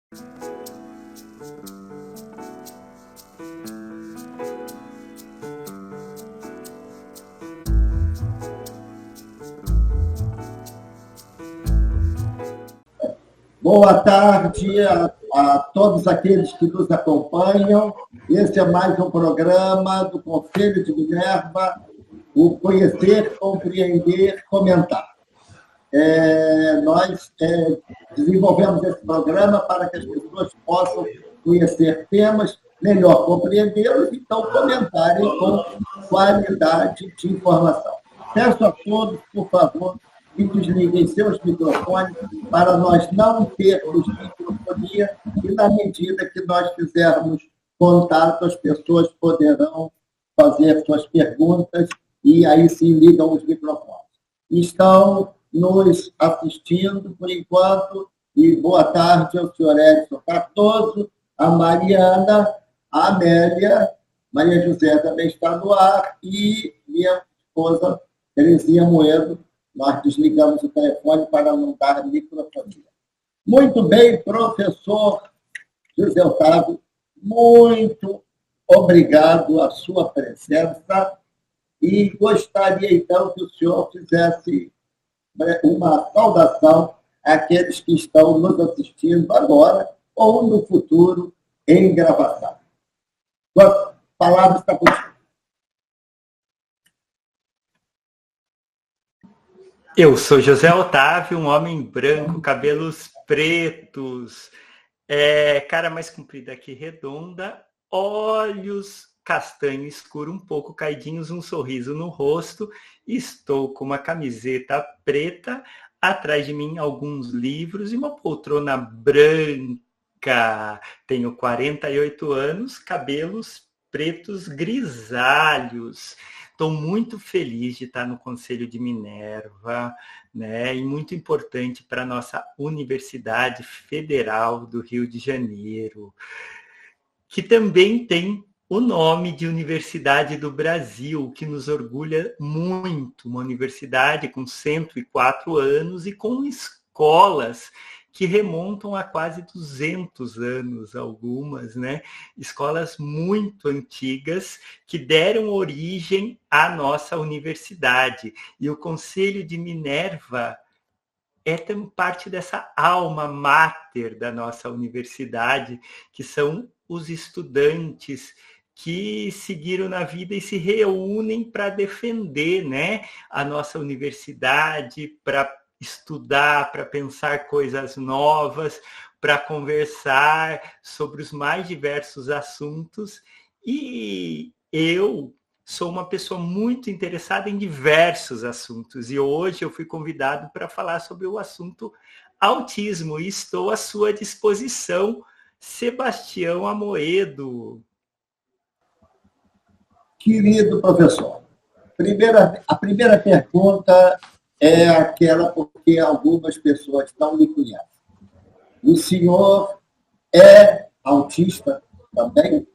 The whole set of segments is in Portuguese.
Boa tarde a todos aqueles que nos acompanham. Esse é mais um programa do Conselho de Minerva, o Conhecer, Compreender, Comentar. Nós desenvolvemos esse programa para que as pessoas possam conhecer temas, melhor compreendê-los, então comentarem com qualidade de informação. Peço a todos, por favor, que desliguem seus microfones para nós não termos microfonia e, na medida que nós fizermos contato, as pessoas poderão fazer suas perguntas e aí se ligam os microfones. Estão nos assistindo, por enquanto, e boa tarde ao senhor Edson Cardoso, a Mariana, a Amélia, Maria José também está no ar, e minha esposa, Terezinha Moedo. Nós desligamos o telefone para não dar microfonia. Muito bem, professor José Otávio, muito obrigado a sua presença e gostaria, então, que o senhor fizesse uma saudação àqueles que estão nos assistindo agora ou no futuro em gravação. A palavra está contigo. Eu sou José Otávio, um homem branco, cabelos pretos, cara mais comprida que redonda, olhos castanho escuro, um pouco caidinhos, um sorriso no rosto. Estou com uma camiseta preta, atrás de mim alguns livros e uma poltrona branca. Tenho 48 anos, cabelos pretos grisalhos. Estou muito feliz de estar no Conselho de Minerva, né? E muito importante para a nossa Universidade Federal do Rio de Janeiro, que também tem o nome de Universidade do Brasil, que nos orgulha muito. Uma universidade com 104 anos e com escolas que remontam a quase 200 anos, algumas, né? Escolas muito antigas que deram origem à nossa universidade. E o Conselho de Minerva é também parte dessa alma máter da nossa universidade, que são os estudantes que seguiram na vida e se reúnem para defender, né, a nossa universidade, para estudar, para pensar coisas novas, para conversar sobre os mais diversos assuntos. E eu sou uma pessoa muito interessada em diversos assuntos. E hoje eu fui convidado para falar sobre o assunto autismo e estou à sua disposição, Sebastião Amoedo. Querido professor, a primeira pergunta é aquela porque algumas pessoas não lhe conhecem. O senhor é autista também?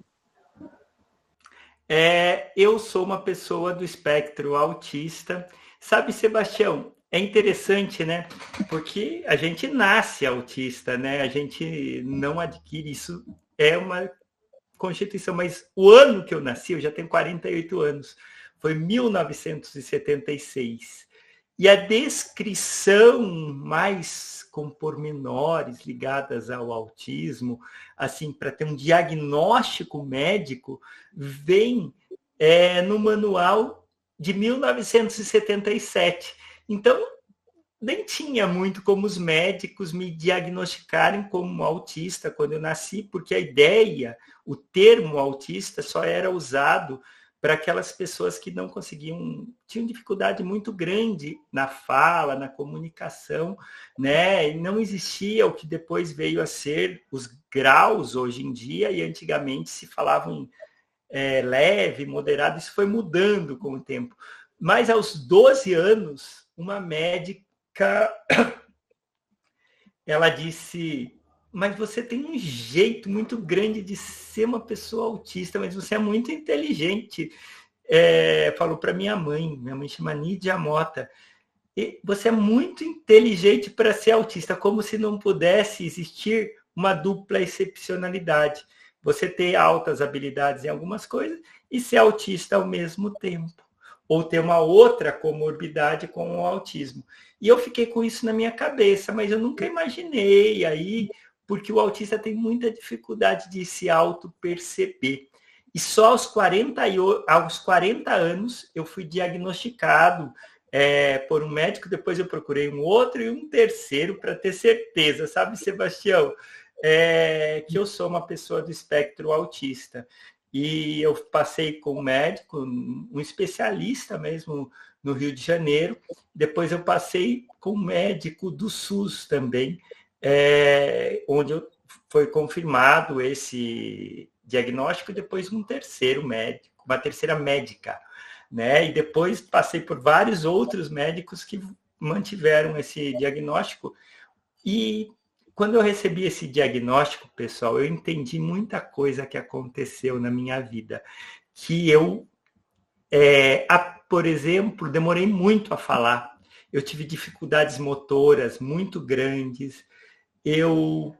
Eu sou uma pessoa do espectro autista. Sabe, Sebastião, é interessante, né? Porque a gente nasce autista, né? A gente não adquire isso. É uma constituição, mas o ano que eu nasci, eu já tenho 48 anos, foi 1976. E a descrição mais com pormenores ligadas ao autismo, assim, para ter um diagnóstico médico, vem no manual de 1977. Então, nem tinha muito como os médicos me diagnosticarem como autista quando eu nasci, porque a ideia, o termo autista só era usado para aquelas pessoas que não conseguiam, tinham dificuldade muito grande na fala, na comunicação, né? E não existia o que depois veio a ser os graus hoje em dia, e antigamente se falavam leve, moderado, isso foi mudando com o tempo. Mas aos 12 anos, uma médica, ela disse: mas você tem um jeito muito grande de ser uma pessoa autista, mas você é muito inteligente. Falou para minha mãe chama Nídia Mota, e você é muito inteligente para ser autista, como se não pudesse existir uma dupla excepcionalidade. Você ter altas habilidades em algumas coisas e ser autista ao mesmo tempo. Ou ter uma outra comorbidade com o autismo. E eu fiquei com isso na minha cabeça, mas eu nunca imaginei aí, porque o autista tem muita dificuldade de se auto-perceber. E só aos 40 anos eu fui diagnosticado por um médico, depois eu procurei um outro e um terceiro para ter certeza, sabe, Sebastião? Que eu sou uma pessoa do espectro autista. E eu passei com um médico, um especialista mesmo no Rio de Janeiro. Depois eu passei com um médico do SUS também, onde foi confirmado esse diagnóstico, depois um terceiro médico, uma terceira médica, né? E depois passei por vários outros médicos que mantiveram esse diagnóstico. E quando eu recebi esse diagnóstico, pessoal, eu entendi muita coisa que aconteceu na minha vida, que eu, por exemplo, demorei muito a falar. Eu tive dificuldades motoras muito grandes. Eu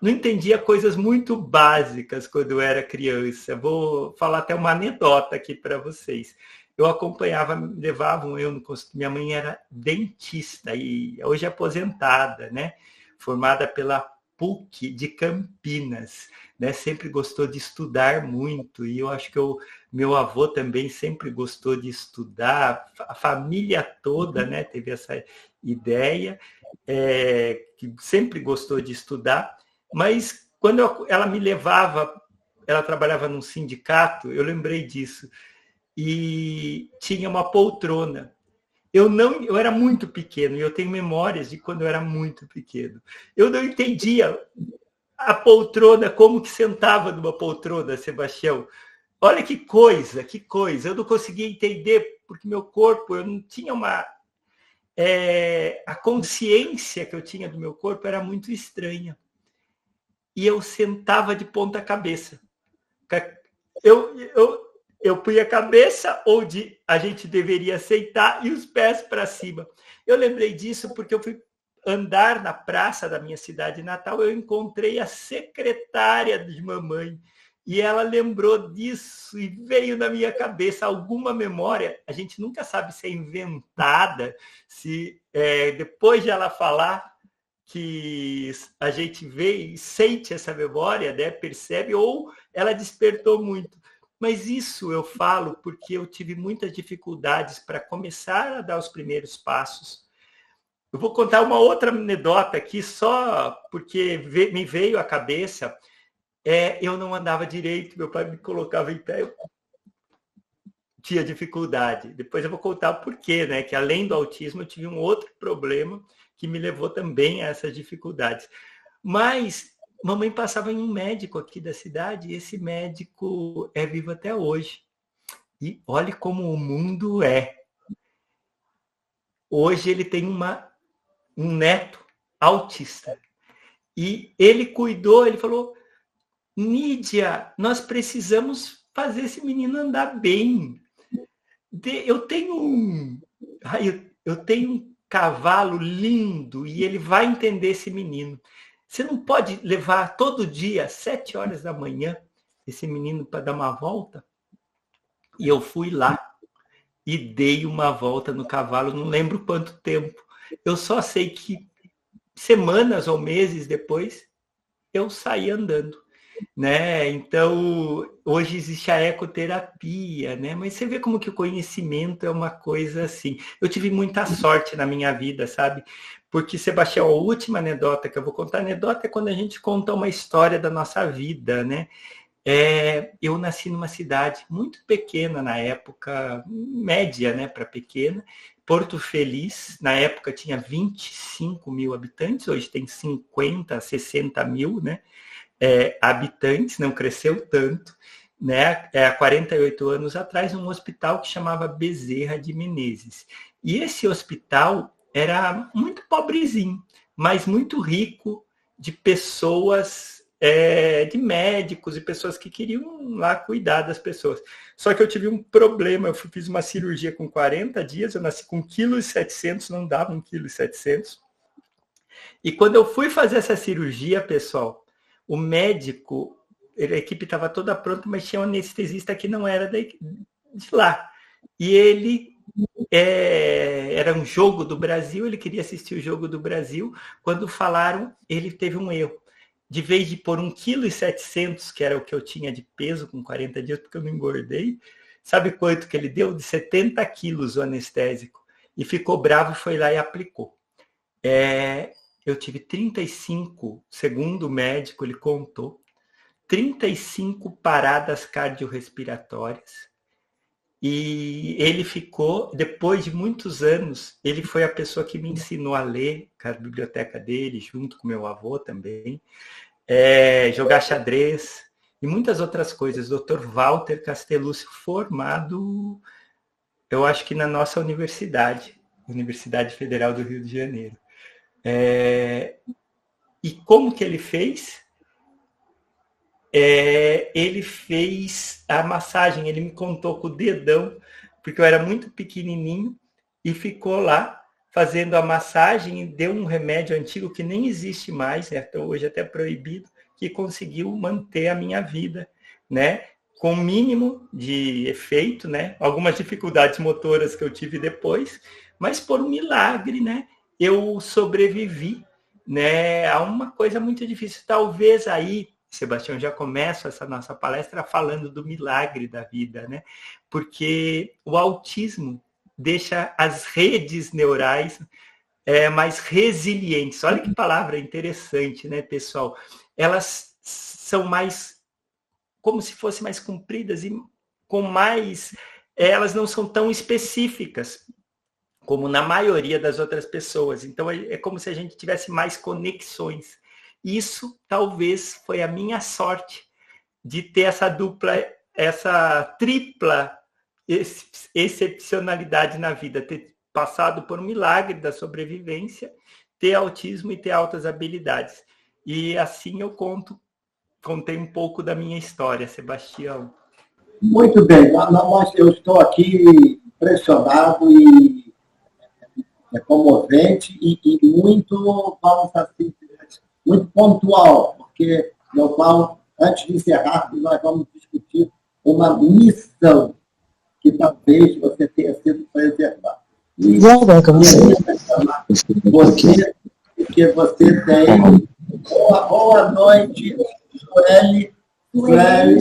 não entendia coisas muito básicas quando eu era criança. Vou falar até uma anedota aqui para vocês. Eu acompanhava, levavam eu no consultório. Minha mãe era dentista e hoje é aposentada, né? Formada pela PUC de Campinas, né? Sempre gostou de estudar muito, e eu acho que meu avô também sempre gostou de estudar, a família toda, né, teve essa ideia, que sempre gostou de estudar, mas quando ela me levava, ela trabalhava num sindicato, eu lembrei disso, e tinha uma poltrona. Eu era muito pequeno, e eu tenho memórias de quando eu era muito pequeno. Eu não entendia a poltrona, como que sentava numa poltrona, Sebastião. Olha que coisa, que coisa. Eu não conseguia entender, porque meu corpo, eu não tinha a consciência que eu tinha do meu corpo era muito estranha. E eu sentava de ponta cabeça. Eu punha a cabeça onde a gente deveria aceitar e os pés para cima. Eu lembrei disso porque eu fui andar na praça da minha cidade natal, eu encontrei a secretária de mamãe e ela lembrou disso e veio na minha cabeça alguma memória. A gente nunca sabe se é inventada, se depois de ela falar que a gente vê e sente essa memória, né, percebe, ou ela despertou muito. Mas isso eu falo porque eu tive muitas dificuldades para começar a dar os primeiros passos. Eu vou contar uma outra anedota aqui, só porque me veio à cabeça. Eu não andava direito, meu pai me colocava em pé, eu tinha dificuldade. Depois eu vou contar o porquê, né? Que além do autismo, eu tive um outro problema que me levou também a essas dificuldades. Mas mamãe passava em um médico aqui da cidade, e esse médico é vivo até hoje. E olhe como o mundo é. Hoje ele tem um neto autista. E ele cuidou, ele falou, Nídia, nós precisamos fazer esse menino andar bem. Eu tenho um cavalo lindo e ele vai entender esse menino. Você não pode levar todo dia, às 7 horas da manhã, esse menino para dar uma volta? E eu fui lá e dei uma volta no cavalo, não lembro quanto tempo. Eu só sei que semanas ou meses depois, eu saí andando, né? Então, hoje existe a ecoterapia, né? Mas você vê como que o conhecimento é uma coisa assim. Eu tive muita sorte na minha vida, sabe? Porque, Sebastião, a última anedota que eu vou contar, anedota é quando a gente conta uma história da nossa vida, né? Eu nasci numa cidade muito pequena na época, média, né, para pequena, Porto Feliz. Na época tinha 25 mil habitantes, hoje tem 50, 60 mil, né, habitantes, não cresceu tanto, né, há 48 anos atrás, um hospital que chamava Bezerra de Menezes. E esse hospital era muito pobrezinho, mas muito rico de pessoas, de médicos e pessoas que queriam lá cuidar das pessoas. Só que eu tive um problema, eu fiz uma cirurgia com 40 dias, eu nasci com 1,7 kg, não dava 1,7 kg. E quando eu fui fazer essa cirurgia, pessoal, o médico, a equipe estava toda pronta, mas tinha um anestesista que não era de lá. E ele era um jogo do Brasil, ele queria assistir o jogo do Brasil. Quando falaram, ele teve um erro. De vez de pôr 1,7 kg, que era o que eu tinha de peso com 40 dias, porque eu não engordei, sabe quanto que ele deu? De 70 quilos o anestésico. E ficou bravo e foi lá e aplicou. Eu tive 35, segundo o médico, ele contou, 35 paradas cardiorrespiratórias. E ele ficou, depois de muitos anos, ele foi a pessoa que me ensinou a ler, a biblioteca dele, junto com meu avô também, jogar xadrez e muitas outras coisas. Dr. Walter Castellucci, formado, eu acho que na nossa universidade, Universidade Federal do Rio de Janeiro. E como que ele fez? Ele fez a massagem, ele me contou com o dedão, porque eu era muito pequenininho, e ficou lá fazendo a massagem e deu um remédio antigo que nem existe mais, hoje até proibido, que conseguiu manter a minha vida, né? Com o mínimo de efeito, né? Algumas dificuldades motoras que eu tive depois, mas por um milagre, né? Eu sobrevivi, né? A uma coisa muito difícil. Talvez aí, Sebastião, já começa essa nossa palestra falando do milagre da vida, né? Porque o autismo deixa as redes neurais mais resilientes. Olha que palavra interessante, né, pessoal? Elas são mais, como se fossem mais compridas e com mais... elas não são tão específicas como na maioria das outras pessoas. Então, é como se a gente tivesse mais conexões. Isso talvez foi a minha sorte de ter essa dupla, essa tripla excepcionalidade na vida, ter passado por um milagre da sobrevivência, ter autismo e ter altas habilidades. E assim eu contei um pouco da minha história, Sebastião. Muito bem, eu estou aqui impressionado e comovente e muito, vamos assim, muito pontual, porque, meu Paulo, antes de encerrarmos, nós vamos discutir uma missão que talvez você tenha sido preservado. E você, porque você tem... Boa noite, Sueli.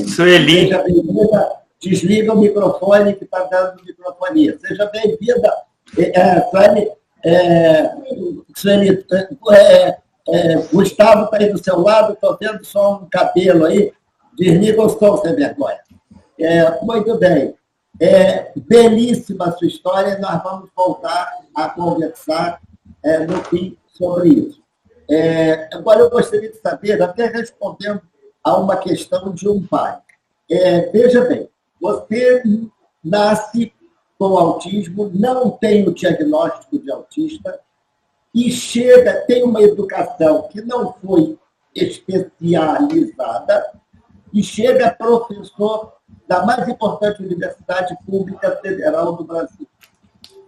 Seja bem-vinda. Desliga o microfone que está dando microfonia. Seja bem-vinda, Sueli. Gustavo está aí do seu lado, estou vendo só um cabelo aí. Desliga o som, sem vergonha. Muito bem. Belíssima a sua história, nós vamos voltar a conversar no fim sobre isso. Agora, eu gostaria de saber, até respondendo a uma questão de um pai. Veja bem, você nasce com autismo, não tem o diagnóstico de autista, e tem uma educação que não foi especializada, e chega professor da mais importante universidade pública federal do Brasil.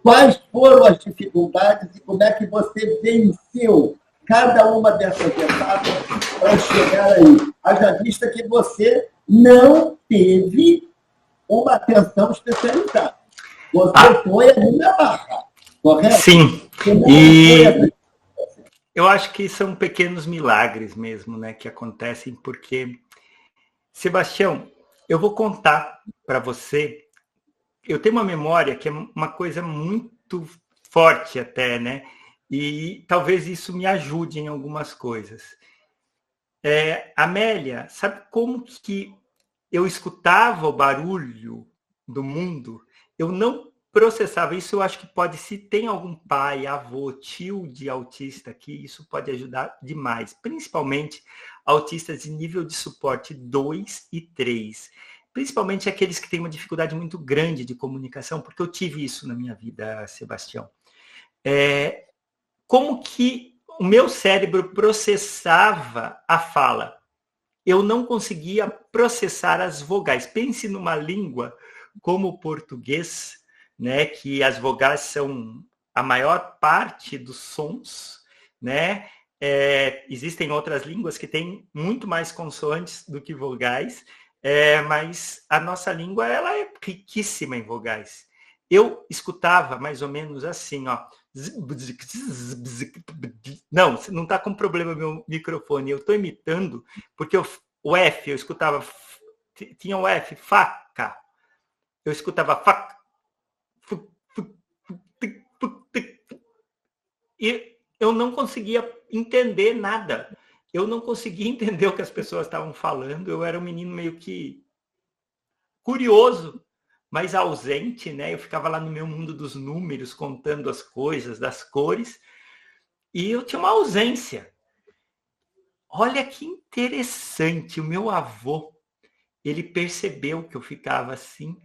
Quais foram as dificuldades e como é que você venceu cada uma dessas etapas para chegar aí? Haja vista que você não teve uma atenção especializada. Você foi ali na barra, correto? Sim. E eu acho que são pequenos milagres mesmo, né, que acontecem, porque, Sebastião, eu vou contar para você, eu tenho uma memória que é uma coisa muito forte até, né? E talvez isso me ajude em algumas coisas. Amélia, sabe como que eu escutava o barulho do mundo? Eu não processava isso. Eu acho que pode, se tem algum pai, avô, tio de autista aqui, isso pode ajudar demais, principalmente autistas de nível de suporte 2 e 3, principalmente aqueles que têm uma dificuldade muito grande de comunicação, porque eu tive isso na minha vida, Sebastião. Como que o meu cérebro processava a fala? Eu não conseguia processar as vogais. Pense numa língua como o português, né, que as vogais são a maior parte dos sons, né? existem outras línguas que têm muito mais consoantes do que vogais, mas a nossa língua ela é riquíssima em vogais. Eu escutava mais ou menos assim, ó. Não está com problema meu microfone. Eu estou imitando, porque o F, eu escutava, tinha o F, faca. Eu escutava faca. E eu não conseguia entender nada. Eu não conseguia entender o que as pessoas estavam falando. Eu era um menino meio que curioso, mas ausente, né? Eu ficava lá no meu mundo dos números, contando as coisas, das cores, e eu tinha uma ausência. Olha que interessante, o meu avô, ele percebeu que eu ficava assim,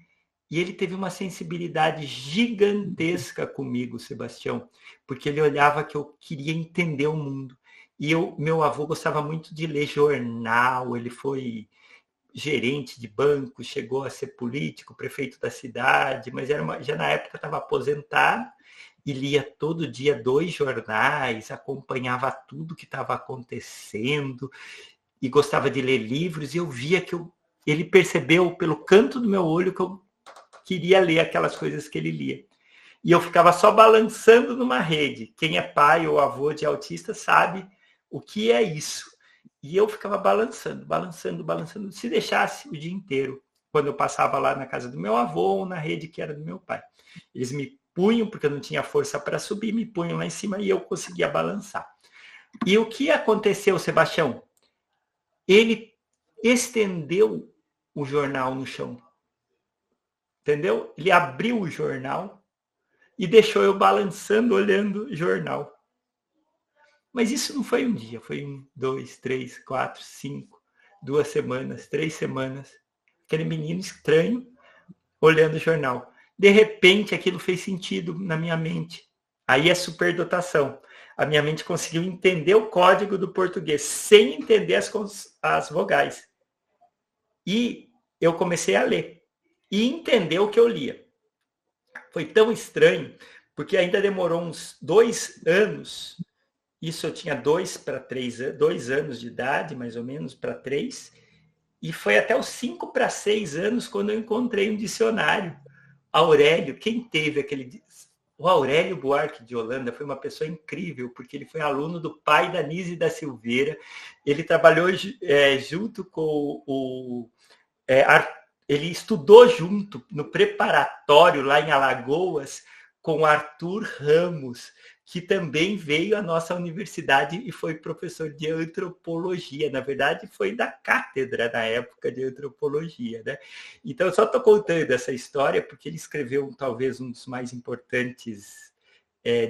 e ele teve uma sensibilidade gigantesca comigo, Sebastião, porque ele olhava que eu queria entender o mundo. E meu avô gostava muito de ler jornal, ele foi gerente de banco, chegou a ser político, prefeito da cidade, mas já na época estava aposentado e lia todo dia 2 jornais, acompanhava tudo que estava acontecendo e gostava de ler livros, e eu via que ele percebeu pelo canto do meu olho que eu queria ler aquelas coisas que ele lia. E eu ficava só balançando numa rede. Quem é pai ou avô de autista sabe o que é isso. E eu ficava balançando. Se deixasse o dia inteiro, quando eu passava lá na casa do meu avô ou na rede que era do meu pai. Eles me punham, porque eu não tinha força para subir, me punham lá em cima e eu conseguia balançar. E o que aconteceu, Sebastião? Ele estendeu o jornal no chão. Entendeu? Ele abriu o jornal e deixou eu balançando, olhando o jornal. Mas isso não foi um dia, foi 1, 2, 3, 4, 5, 2 semanas, 3 semanas. Aquele menino estranho olhando o jornal. De repente, aquilo fez sentido na minha mente. Aí é superdotação. A minha mente conseguiu entender o código do português sem entender as vogais. E eu comecei a ler e entender o que eu lia. Foi tão estranho, porque ainda demorou uns 2 anos. Isso eu tinha 2 anos de idade, mais ou menos, para 3. E foi até os 5 para 6 anos quando eu encontrei um dicionário. Aurélio, quem teve aquele... O Aurélio Buarque de Holanda foi uma pessoa incrível, porque ele foi aluno do pai da Nise da Silveira. Ele trabalhou junto com o... ele estudou junto no preparatório lá em Alagoas com Arthur Ramos, que também veio à nossa universidade e foi professor de antropologia. Na verdade, foi da cátedra na época de antropologia, né? Então, eu só estou contando essa história porque ele escreveu talvez um dos mais importantes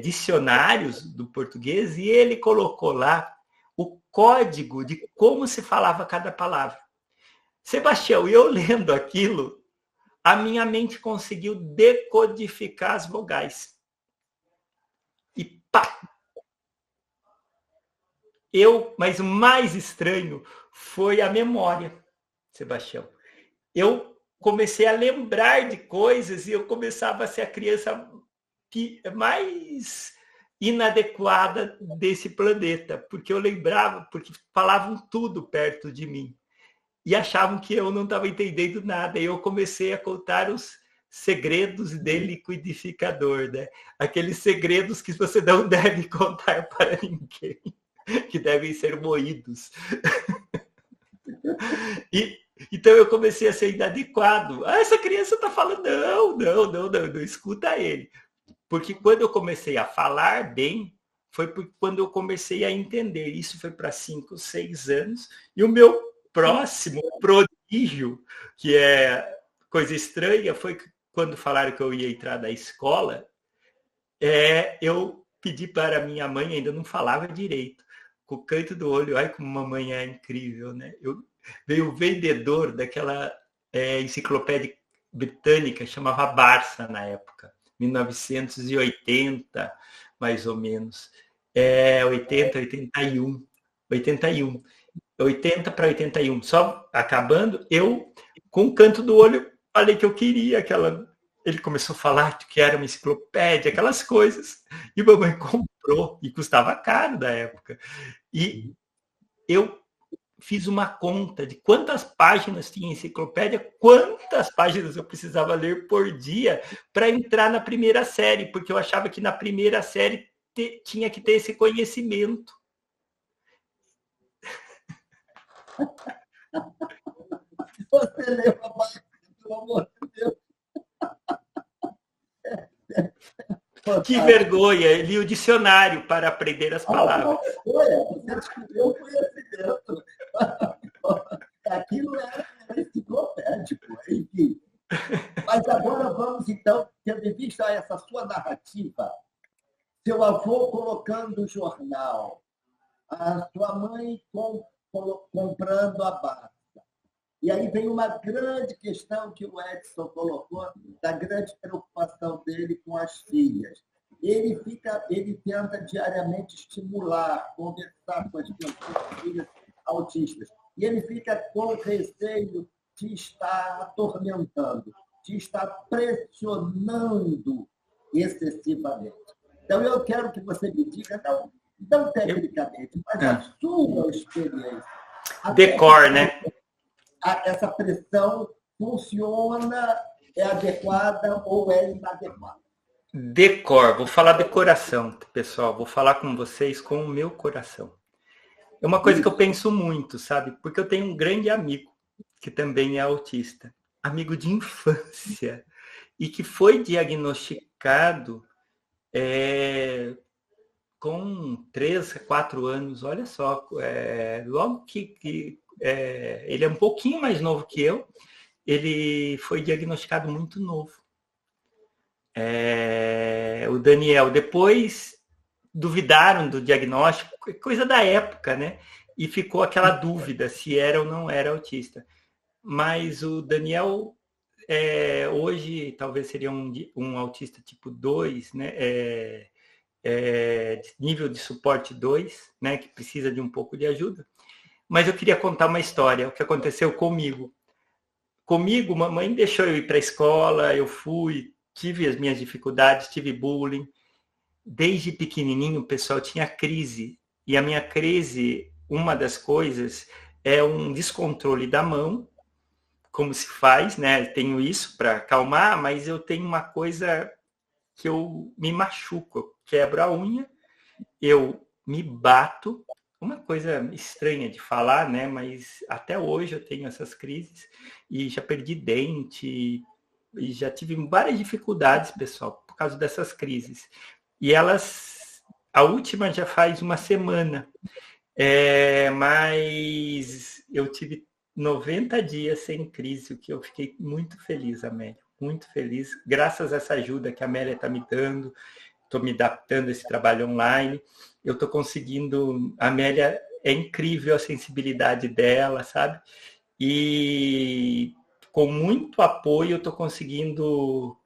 dicionários do português, e ele colocou lá o código de como se falava cada palavra. Sebastião, eu lendo aquilo, a minha mente conseguiu decodificar as vogais. E pá! Mas o mais estranho foi a memória, Sebastião. Eu comecei a lembrar de coisas e eu começava a ser a criança mais inadequada desse planeta, porque eu lembrava, porque falavam tudo perto de mim e achavam que eu não estava entendendo nada. E eu comecei a contar os segredos de liquidificador, né? Aqueles segredos que você não deve contar para ninguém, que devem ser moídos. Então eu comecei a ser inadequado. Essa criança está falando, não, escuta ele. Porque quando eu comecei a falar bem, foi quando eu comecei a entender. Isso foi para 5, 6 anos. E o meu próximo prodígio, que é coisa estranha, foi quando falaram que eu ia entrar na escola, eu pedi para minha mãe, ainda não falava direito, com o canto do olho, ai como mamãe é incrível, né? Veio o vendedor daquela enciclopédia britânica, chamava Barça na época, 1980, mais ou menos. 81. 80 para 81. Só acabando, eu, com o canto do olho, falei que eu queria aquela... Ele começou a falar que era uma enciclopédia, aquelas coisas. E mamãe comprou, e custava caro da época. E eu fiz uma conta de quantas páginas tinha a enciclopédia, quantas páginas eu precisava ler por dia para entrar na primeira série, porque eu achava que na primeira série tinha que ter esse conhecimento. Você leu a página, pelo amor de Deus. Que vergonha! Eu li o dicionário para aprender as palavras. Você descobriu o conhecimento. Aquilo era enciclopédico, enfim. Mas agora vamos, então, tendo em vista essa sua narrativa, seu avô colocando o jornal, a sua mãe comprando a Basta. E aí vem uma grande questão que o Edson colocou, da grande preocupação dele com as filhas. Ele tenta diariamente estimular, conversar com as filhas autistas. E ele fica com receio de estar atormentando, de estar pressionando excessivamente. Então, eu quero que você me diga, não tecnicamente, mas a sua experiência. Decor, né? Essa pressão funciona, é adequada ou é inadequada? Decor, vou falar decoração, pessoal. Vou falar com vocês com o meu coração. É uma coisa que eu penso muito, sabe? Porque eu tenho um grande amigo que também é autista, amigo de infância, e que foi diagnosticado com 3 a 4 anos, olha só, logo que ele é um pouquinho mais novo que eu, ele foi diagnosticado muito novo. O Daniel, depois duvidaram do diagnóstico, coisa da época, né? E ficou aquela dúvida se era ou não era autista. Mas o Daniel, hoje, talvez seria um autista tipo 2, né? Nível de suporte 2, né? Que precisa de um pouco de ajuda. Mas eu queria contar uma história, o que aconteceu comigo. Comigo, mamãe deixou eu ir para a escola, eu fui, tive as minhas dificuldades, tive bullying. Desde pequenininho, o pessoal tinha crise. E a minha crise, uma das coisas, é um descontrole da mão, como se faz, né? Eu tenho isso para acalmar, mas eu tenho uma coisa que eu me machuco, eu quebro a unha, eu me bato, uma coisa estranha de falar, né? Mas até hoje eu tenho essas crises e já perdi dente e já tive várias dificuldades, pessoal, por causa dessas crises. E a última já faz uma semana, mas eu tive 90 dias sem crise, o que eu fiquei muito feliz, Amélia, muito feliz, graças a essa ajuda que a Amélia está me dando. Estou me adaptando a esse trabalho online, eu estou conseguindo, a Amélia, é incrível a sensibilidade dela, sabe? E com muito apoio eu estou conseguindo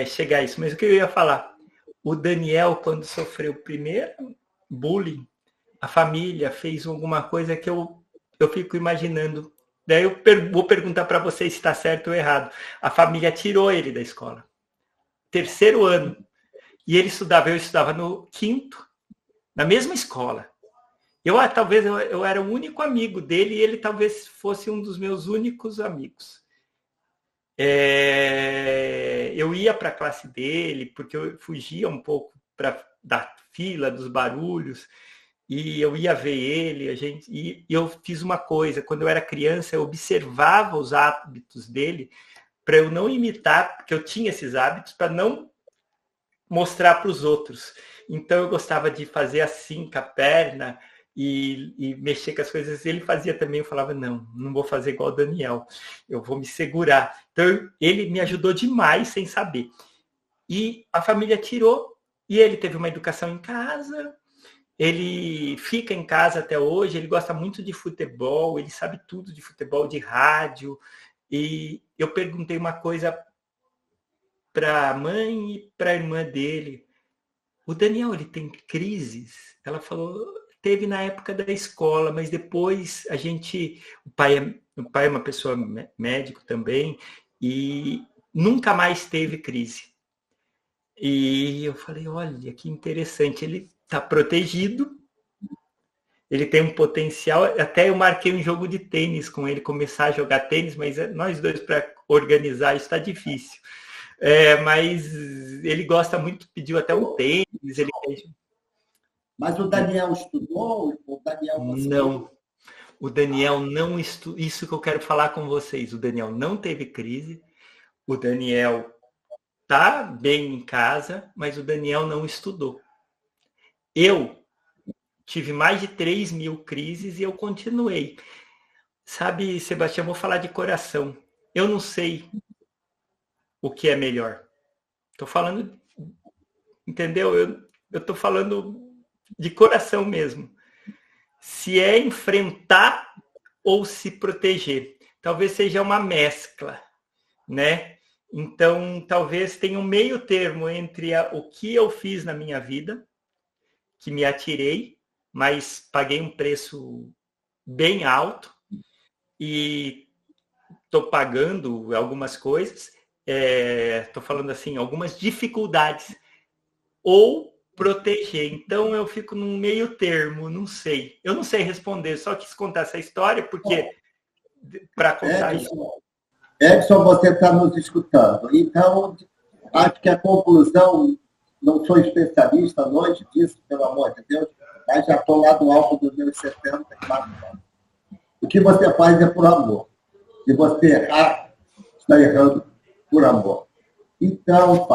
chegar a isso. Mas o que eu ia falar? O Daniel, quando sofreu o primeiro bullying, a família fez alguma coisa que eu fico imaginando. Daí eu vou perguntar para vocês se está certo ou errado. A família tirou ele da escola. 3º ano. E eu estudava no 5º, na mesma escola. Talvez eu era o único amigo dele e ele talvez fosse um dos meus únicos amigos. Eu ia para a classe dele, porque eu fugia um pouco da fila, dos barulhos, e eu ia ver ele, e eu fiz uma coisa, quando eu era criança, eu observava os hábitos dele, para eu não imitar, porque eu tinha esses hábitos, para não mostrar para os outros. Então eu gostava de fazer assim com a perna e mexer com as coisas. Ele fazia também, eu falava, não vou fazer igual o Daniel, eu vou me segurar. Então ele me ajudou demais sem saber. E a família tirou, e ele teve uma educação em casa, ele fica em casa até hoje, ele gosta muito de futebol, ele sabe tudo de futebol, de rádio. E eu perguntei uma coisa para a mãe e para a irmã dele. O Daniel, ele tem crises? Ela falou, teve na época da escola, mas depois o pai é uma pessoa médico também, e nunca mais teve crise. E eu falei, olha, que interessante, ele está protegido, ele tem um potencial. Até eu marquei um jogo de tênis com ele, começar a jogar tênis, mas nós dois para organizar isso está difícil. Mas ele gosta muito, pediu até um tênis. Mas o Daniel estudou? O Daniel não. O Daniel não estudou. Isso que eu quero falar com vocês. O Daniel não teve crise. O Daniel está bem em casa, mas o Daniel não estudou. Eu tive mais de 3.000 crises e eu continuei. Sabe, Sebastião, vou falar de coração. Eu não sei o que é melhor. Estou falando, entendeu? Eu estou falando de coração mesmo. Se é enfrentar ou se proteger. Talvez seja uma mescla, né? Então, talvez tenha um meio termo entre o que eu fiz na minha vida, que me atirei, mas paguei um preço bem alto e estou pagando algumas coisas, estou falando assim, algumas dificuldades, ou proteger. Então, eu fico num meio termo, não sei. Eu não sei responder, só quis contar essa história, porque para contar isso. Edson, você está nos escutando. Então, acho que a conclusão, não sou especialista, longe disso, pelo amor de Deus, mas já estou lá do alto dos meus 74 anos. O que você faz é por amor. Se você errar, está errando por amor. Então,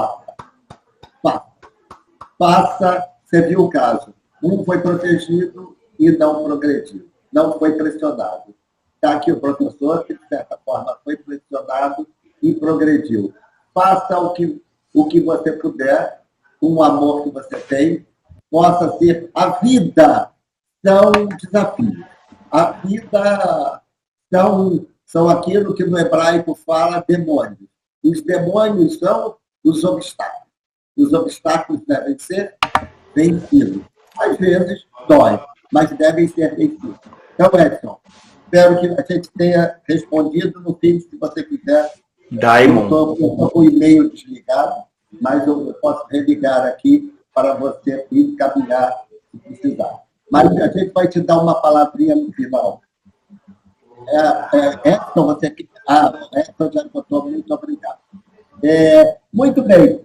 faça. Você viu o caso. Um foi protegido e não progrediu. Não foi pressionado. Está aqui o professor, que, de certa forma, foi pressionado e progrediu. Faça o que você puder, com o amor que você tem, possa ser a vida. São desafios. A vida são aquilo que no hebraico fala demônios. Os demônios são os obstáculos. Os obstáculos devem ser vencidos. Às vezes, dói, mas devem ser vencidos. Então, Edson, espero que a gente tenha respondido. No fim, se você quiser. Daimon. Eu estou com o e-mail desligado, mas eu posso religar aqui para você encaminhar se precisar. Mas a gente vai te dar uma palavrinha no final. Edson, você... Edson já botou, muito obrigado. Muito bem.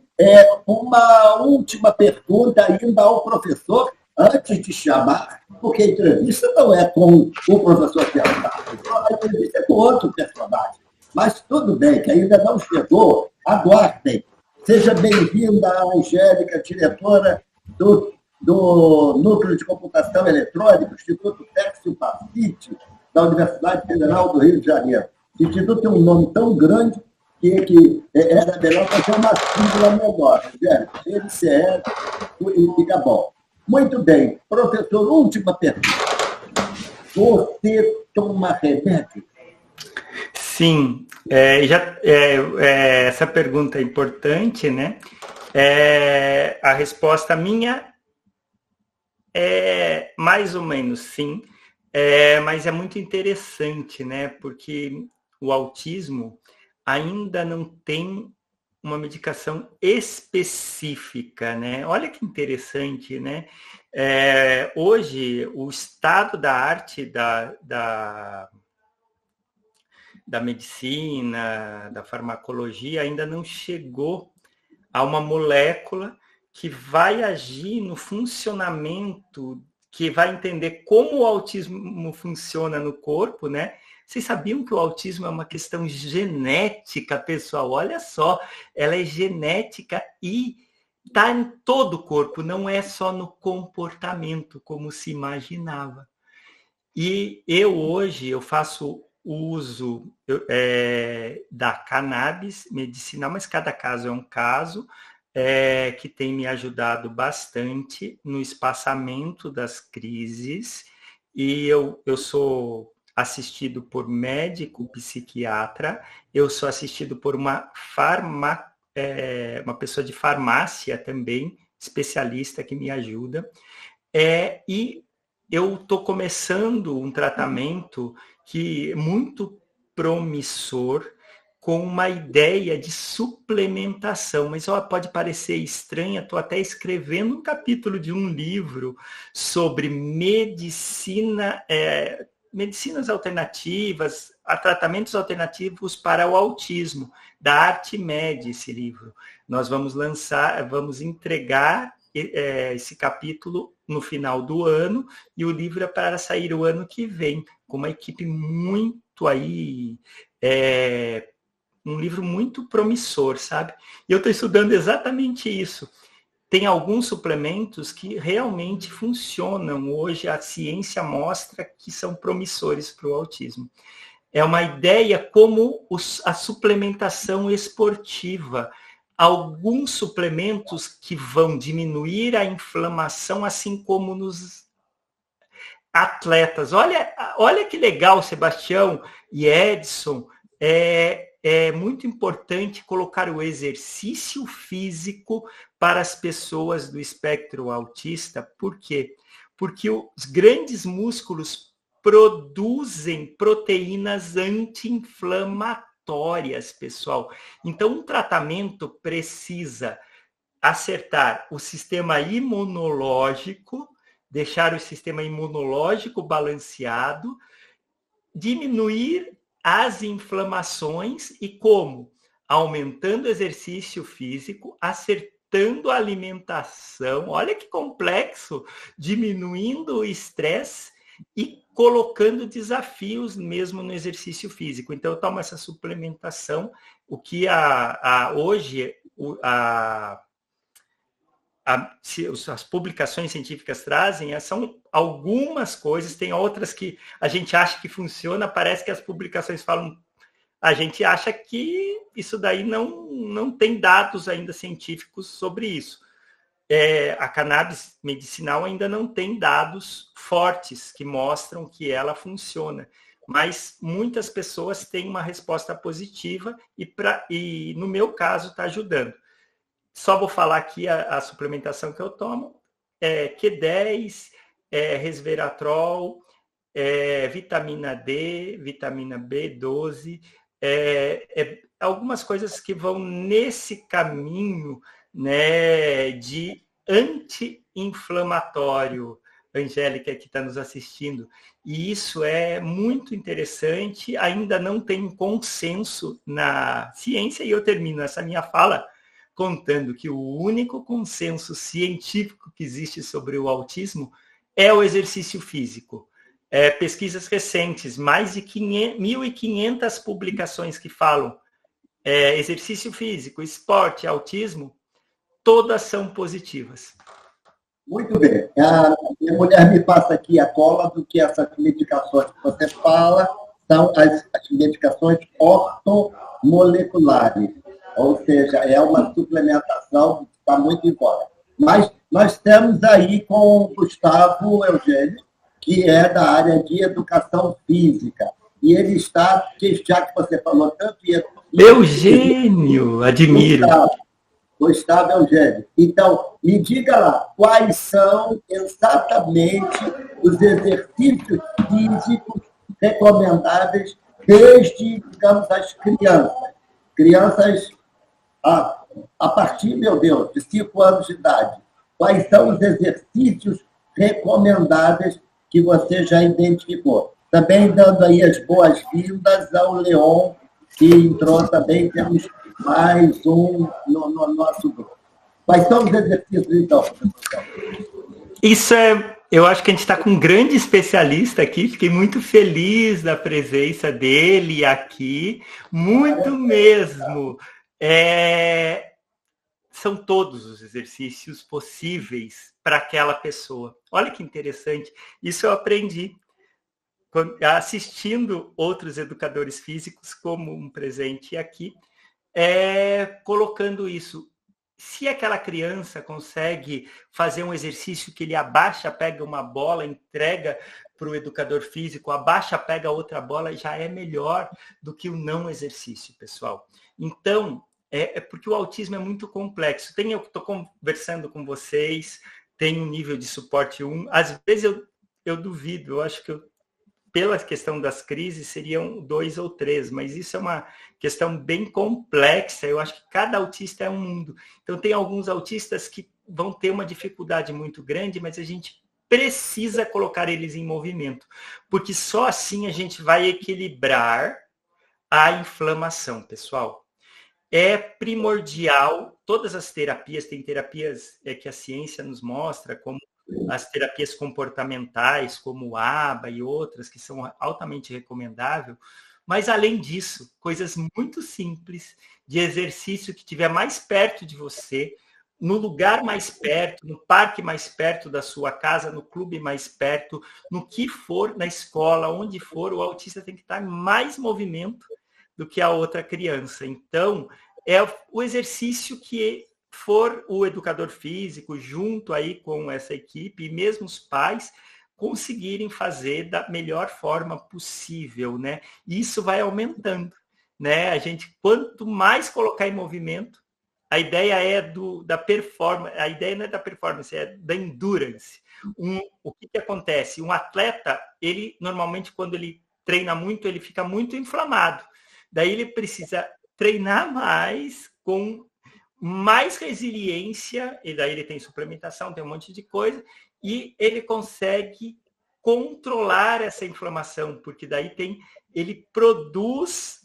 Uma última pergunta ainda ao professor, antes de chamar, porque a entrevista não é com o professor Tiago, a entrevista é com outro personagem. Mas tudo bem, que ainda não chegou, aguardem. Seja bem-vinda, Angélica, diretora do Núcleo de Computação Eletrônica, Instituto Téxtil Pacite, da Universidade Federal do Rio de Janeiro. O Instituto tem um nome tão grande que era melhor fazer uma sigla menor. LCE e fica bom. Muito bem. Professor, última pergunta. Você toma remédio? Sim. Essa pergunta é importante, né? A resposta minha é mais ou menos sim, mas é muito interessante, né? Porque o autismo ainda não tem uma medicação específica, né? Olha que interessante, né? Hoje, o estado da arte da medicina, da farmacologia, ainda não chegou a uma molécula que vai agir no funcionamento, que vai entender como o autismo funciona no corpo, né? Vocês sabiam que o autismo é uma questão genética, pessoal? Olha só, ela é genética e está em todo o corpo, não é só no comportamento, como se imaginava. E hoje eu faço uso da cannabis medicinal, mas cada caso é um caso, que tem me ajudado bastante no espaçamento das crises, e eu sou assistido por médico psiquiatra, eu sou assistido por uma pessoa de farmácia também, especialista que me ajuda, e eu estou começando um tratamento que é muito promissor com uma ideia de suplementação, mas pode parecer estranha, estou até escrevendo um capítulo de um livro sobre medicinas alternativas, a tratamentos alternativos para o autismo, da ArtMed, esse livro. Nós vamos entregar esse capítulo no final do ano, e o livro é para sair o ano que vem, com uma equipe muito aí... um livro muito promissor, sabe? E eu estou estudando exatamente isso. Tem alguns suplementos que realmente funcionam. Hoje a ciência mostra que são promissores para o autismo. É uma ideia como a suplementação esportiva. Alguns suplementos que vão diminuir a inflamação, assim como nos atletas. Olha que legal, Sebastião e Edson. É muito importante colocar o exercício físico para as pessoas do espectro autista. Por quê? Porque os grandes músculos produzem proteínas anti-inflamatórias, pessoal. Então, um tratamento precisa acertar o sistema imunológico, deixar o sistema imunológico balanceado, diminuir as inflamações. E como? Aumentando o exercício físico, acertando a alimentação, olha que complexo, diminuindo o estresse e colocando desafios mesmo no exercício físico. Então, eu tomo essa suplementação, o que hoje as publicações científicas trazem são algumas coisas, tem outras que a gente acha que funciona, parece que as publicações falam, a gente acha que isso daí não tem dados ainda científicos sobre isso. A cannabis medicinal ainda não tem dados fortes que mostram que ela funciona, mas muitas pessoas têm uma resposta positiva e no meu caso está ajudando. Só vou falar aqui a suplementação que eu tomo. Q10, resveratrol, vitamina D, vitamina B12, algumas coisas que vão nesse caminho, né, de anti-inflamatório. Angélica, que está nos assistindo. E isso é muito interessante, ainda não tem consenso na ciência, e eu termino essa minha fala contando que o único consenso científico que existe sobre o autismo é o exercício físico. Pesquisas recentes, mais de 1.500 publicações que falam exercício físico, esporte, autismo, todas são positivas. Muito bem. A minha mulher me passa aqui a cola do que essas medicações que você fala são as medicações ortomoleculares. Ou seja, é uma suplementação que está muito em voga. Mas nós temos aí com o Gustavo Eugênio, que é da área de educação física. E ele está, já que você falou tanto... Eugênio, admiro. Gustavo Eugênio. Então, me diga lá, quais são exatamente os exercícios físicos recomendáveis desde, digamos, as crianças. Crianças a partir, meu Deus, de 5 anos de idade. Quais são os exercícios recomendáveis que você já identificou? Também dando aí as boas-vindas ao Leon, que entrou também, temos mais um no nosso grupo. Quais são os exercícios, então? Isso eu acho que a gente está com um grande especialista aqui, fiquei muito feliz da presença dele aqui, muito mesmo. São todos os exercícios possíveis para aquela pessoa. Olha que interessante, isso eu aprendi assistindo outros educadores físicos, como um presente aqui, colocando isso. Se aquela criança consegue fazer um exercício que ele abaixa, pega uma bola, entrega para o educador físico, abaixa, pega outra bola, já é melhor do que o não exercício, pessoal. Então, porque o autismo é muito complexo. Eu estou conversando com vocês, tenho um nível de suporte 1, às vezes eu duvido, eu acho que eu pela questão das crises, seriam 2 ou 3, mas isso é uma questão bem complexa. Eu acho que cada autista é um mundo. Então, tem alguns autistas que vão ter uma dificuldade muito grande, mas a gente precisa colocar eles em movimento, porque só assim a gente vai equilibrar a inflamação, pessoal. É primordial, todas as terapias, tem terapias que a ciência nos mostra, como as terapias comportamentais, como o ABA e outras, que são altamente recomendáveis, mas além disso, coisas muito simples, de exercício que estiver mais perto de você, no lugar mais perto, no parque mais perto da sua casa, no clube mais perto, no que for, na escola, onde for, o autista tem que estar em mais movimento do que a outra criança. Então, é o exercício que for o educador físico, junto aí com essa equipe, e mesmo os pais, conseguirem fazer da melhor forma possível, né? Isso vai aumentando, né? A gente, quanto mais colocar em movimento, a ideia é da performance, a ideia não é da performance, é da endurance. O que acontece? Um atleta, ele normalmente, quando ele treina muito, ele fica muito inflamado. Daí ele precisa treinar mais, com mais resiliência, e daí ele tem suplementação, tem um monte de coisa, e ele consegue controlar essa inflamação, porque daí ele produz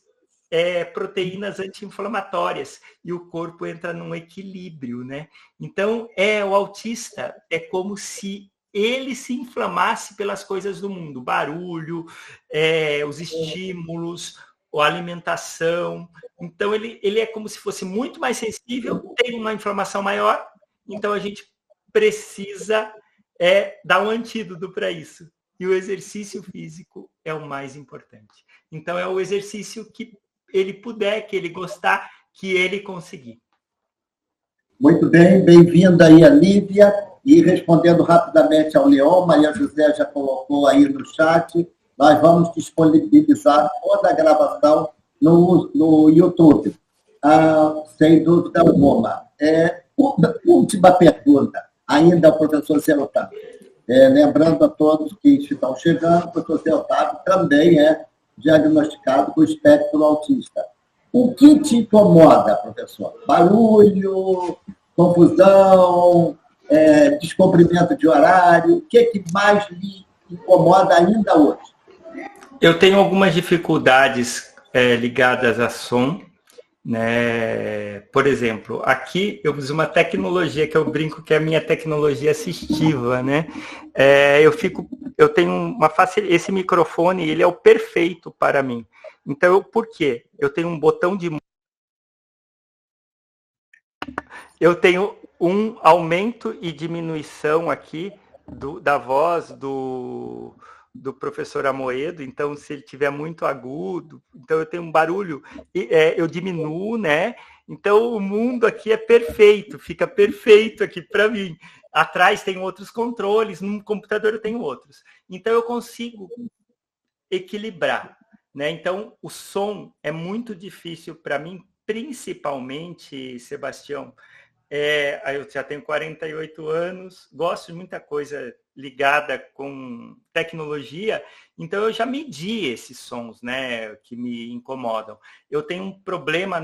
proteínas anti-inflamatórias e o corpo entra num equilíbrio, né? Então, o autista é como se ele se inflamasse pelas coisas do mundo, barulho, os estímulos, a alimentação. Então, ele é como se fosse muito mais sensível, tem uma inflamação maior, então a gente precisa dar um antídoto para isso. E o exercício físico é o mais importante. Então, é o exercício que ele puder, que ele gostar, que ele conseguir. Muito bem, bem-vinda aí a Lívia. E respondendo rapidamente ao Leon, Maria José já colocou aí no chat, nós vamos disponibilizar toda a gravação no YouTube, sem dúvida alguma. Última pergunta, ainda ao professor Zé Otávio. Lembrando a todos que estão chegando, o professor Zé Otávio também é diagnosticado com espectro autista. O que te incomoda, professor? Barulho, confusão, descumprimento de horário? O que mais lhe incomoda ainda hoje? Eu tenho algumas dificuldades ligadas a som, né? Por exemplo, aqui eu uso uma tecnologia que eu brinco que é a minha tecnologia assistiva, né? Eu tenho uma facilidade. Esse microfone, ele é o perfeito para mim. Então, por quê? Eu tenho um botão de... Eu tenho um aumento e diminuição aqui da voz do professor Amoedo, então se ele tiver muito agudo, então eu tenho um barulho, eu diminuo, né? Então o mundo aqui é perfeito, fica perfeito aqui para mim. Atrás tem outros controles, no computador eu tenho outros. Então eu consigo equilibrar, né? Então o som é muito difícil para mim, principalmente, Sebastião. Eu já tenho 48 anos, gosto de muita coisa ligada com tecnologia, então eu já medi esses sons, né, que me incomodam. Eu tenho um problema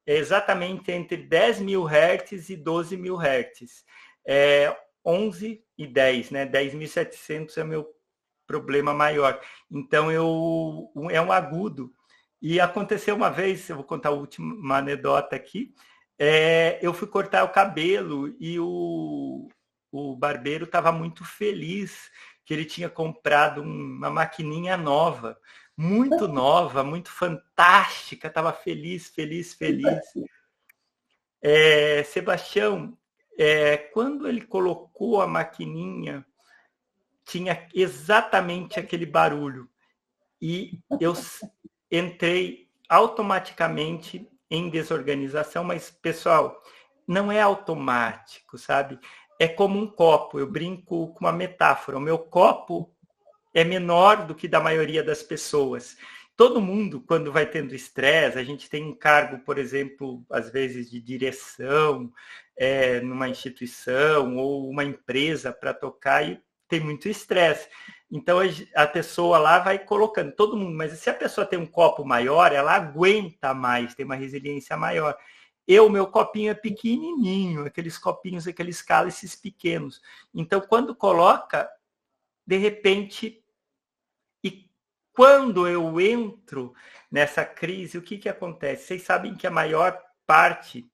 exatamente entre 10.000 Hz e 12.000 Hz. 11 e 10, né? 10.700 é meu problema maior. Então, é um agudo. E aconteceu uma vez, eu vou contar a última anedota aqui, eu fui cortar o cabelo e o barbeiro estava muito feliz que ele tinha comprado uma maquininha nova, muito fantástica, estava feliz. Sebastião, quando ele colocou a maquininha, tinha exatamente aquele barulho. E eu entrei automaticamente em desorganização, mas, pessoal, não é automático, sabe? É como um copo. Eu brinco com uma metáfora. O meu copo é menor do que da maioria das pessoas. Todo mundo, quando vai tendo estresse, a gente tem um cargo, por exemplo, às vezes de direção, numa instituição ou uma empresa para tocar e tem muito estresse. Então a pessoa lá vai colocando todo mundo, mas se a pessoa tem um copo maior, ela aguenta mais, tem uma resiliência maior. Meu copinho é pequenininho, aqueles copinhos, aqueles cálices pequenos. Então, quando coloca, de repente, e quando eu entro nessa crise, o que acontece? Vocês sabem que a maior parte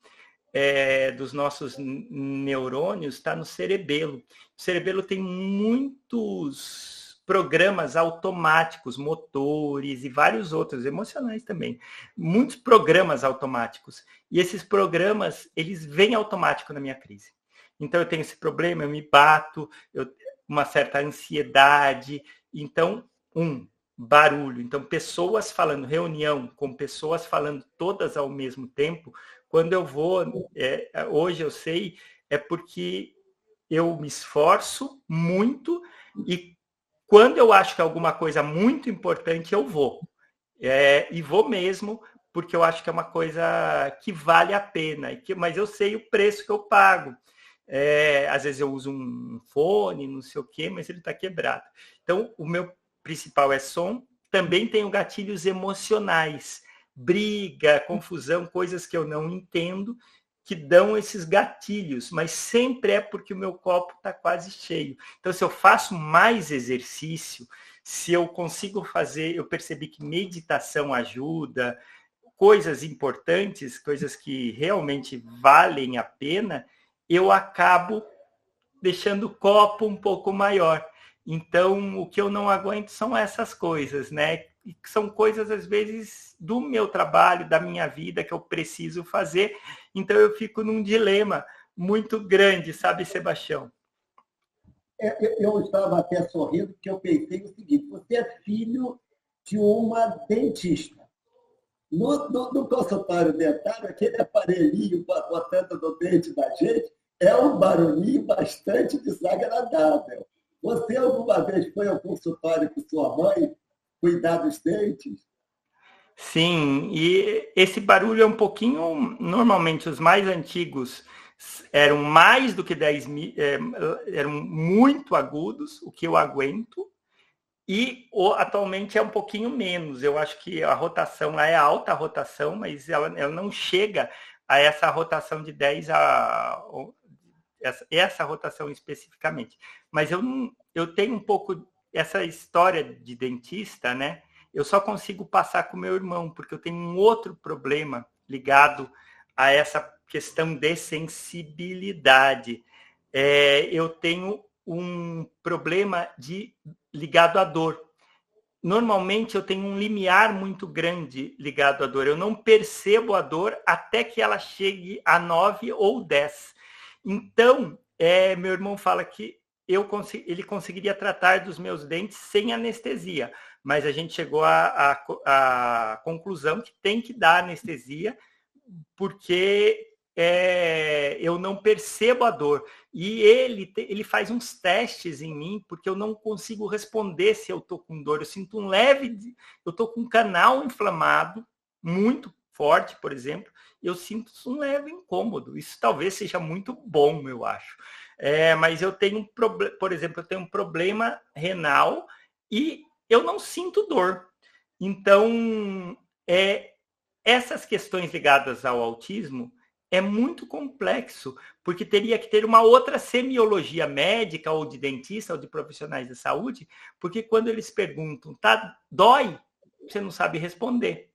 dos nossos neurônios está no cerebelo. O cerebelo tem muitos programas automáticos, motores e vários outros, emocionais também. Muitos programas automáticos. E esses programas, eles vêm automático na minha crise. Então, eu tenho esse problema, eu me bato, uma certa ansiedade. Então, barulho. Então, pessoas falando, reunião com pessoas falando todas ao mesmo tempo. Quando eu vou, hoje eu sei, é porque eu me esforço muito e quando eu acho que é alguma coisa muito importante, eu vou. E vou mesmo, porque eu acho que é uma coisa que vale a pena. Mas eu sei o preço que eu pago. Às vezes eu uso um fone, não sei o quê, mas ele está quebrado. Então, o meu principal é som. Também tenho gatilhos emocionais. Briga, confusão, coisas que eu não entendo, que dão esses gatilhos, mas sempre é porque o meu copo está quase cheio. Então, se eu faço mais exercício, se eu consigo fazer, eu percebi que meditação ajuda, coisas importantes, coisas que realmente valem a pena, eu acabo deixando o copo um pouco maior. Então, o que eu não aguento são essas coisas, né? E são coisas, às vezes, do meu trabalho, da minha vida, que eu preciso fazer. Então, eu fico num dilema muito grande, sabe, Sebastião? Eu estava até sorrindo, porque eu pensei o seguinte: você é filho de uma dentista. No consultório dentário, aquele aparelhinho botando no dente da gente é um barulhinho bastante desagradável. Você alguma vez foi ao consultório com sua mãe cuidar dos dentes? Sim, e esse barulho é um pouquinho... Normalmente, os mais antigos eram mais do que 10 mil, eram muito agudos, o que eu aguento, e atualmente é um pouquinho menos. Eu acho que a rotação lá é alta a rotação, mas ela não chega a essa rotação de 10 essa rotação especificamente. Mas eu tenho um pouco essa história de dentista, né? Eu só consigo passar com meu irmão, porque eu tenho um outro problema ligado a essa questão de sensibilidade. Eu tenho um problema ligado à dor. Normalmente eu tenho um limiar muito grande ligado à dor. Eu não percebo a dor até que ela chegue a 9 ou 10. Então, meu irmão fala que ele conseguiria tratar dos meus dentes sem anestesia, mas a gente chegou à conclusão que tem que dar anestesia, porque eu não percebo a dor. E ele faz uns testes em mim, porque eu não consigo responder se eu estou com dor. Eu sinto eu estou com um canal inflamado, muito forte, por exemplo, eu sinto um leve incômodo. Isso talvez seja muito bom, eu acho. Mas eu tenho por exemplo, eu tenho um problema renal e eu não sinto dor. Então, essas questões ligadas ao autismo é muito complexo, porque teria que ter uma outra semiologia médica ou de dentista ou de profissionais de saúde, porque quando eles perguntam, dói? Você não sabe responder,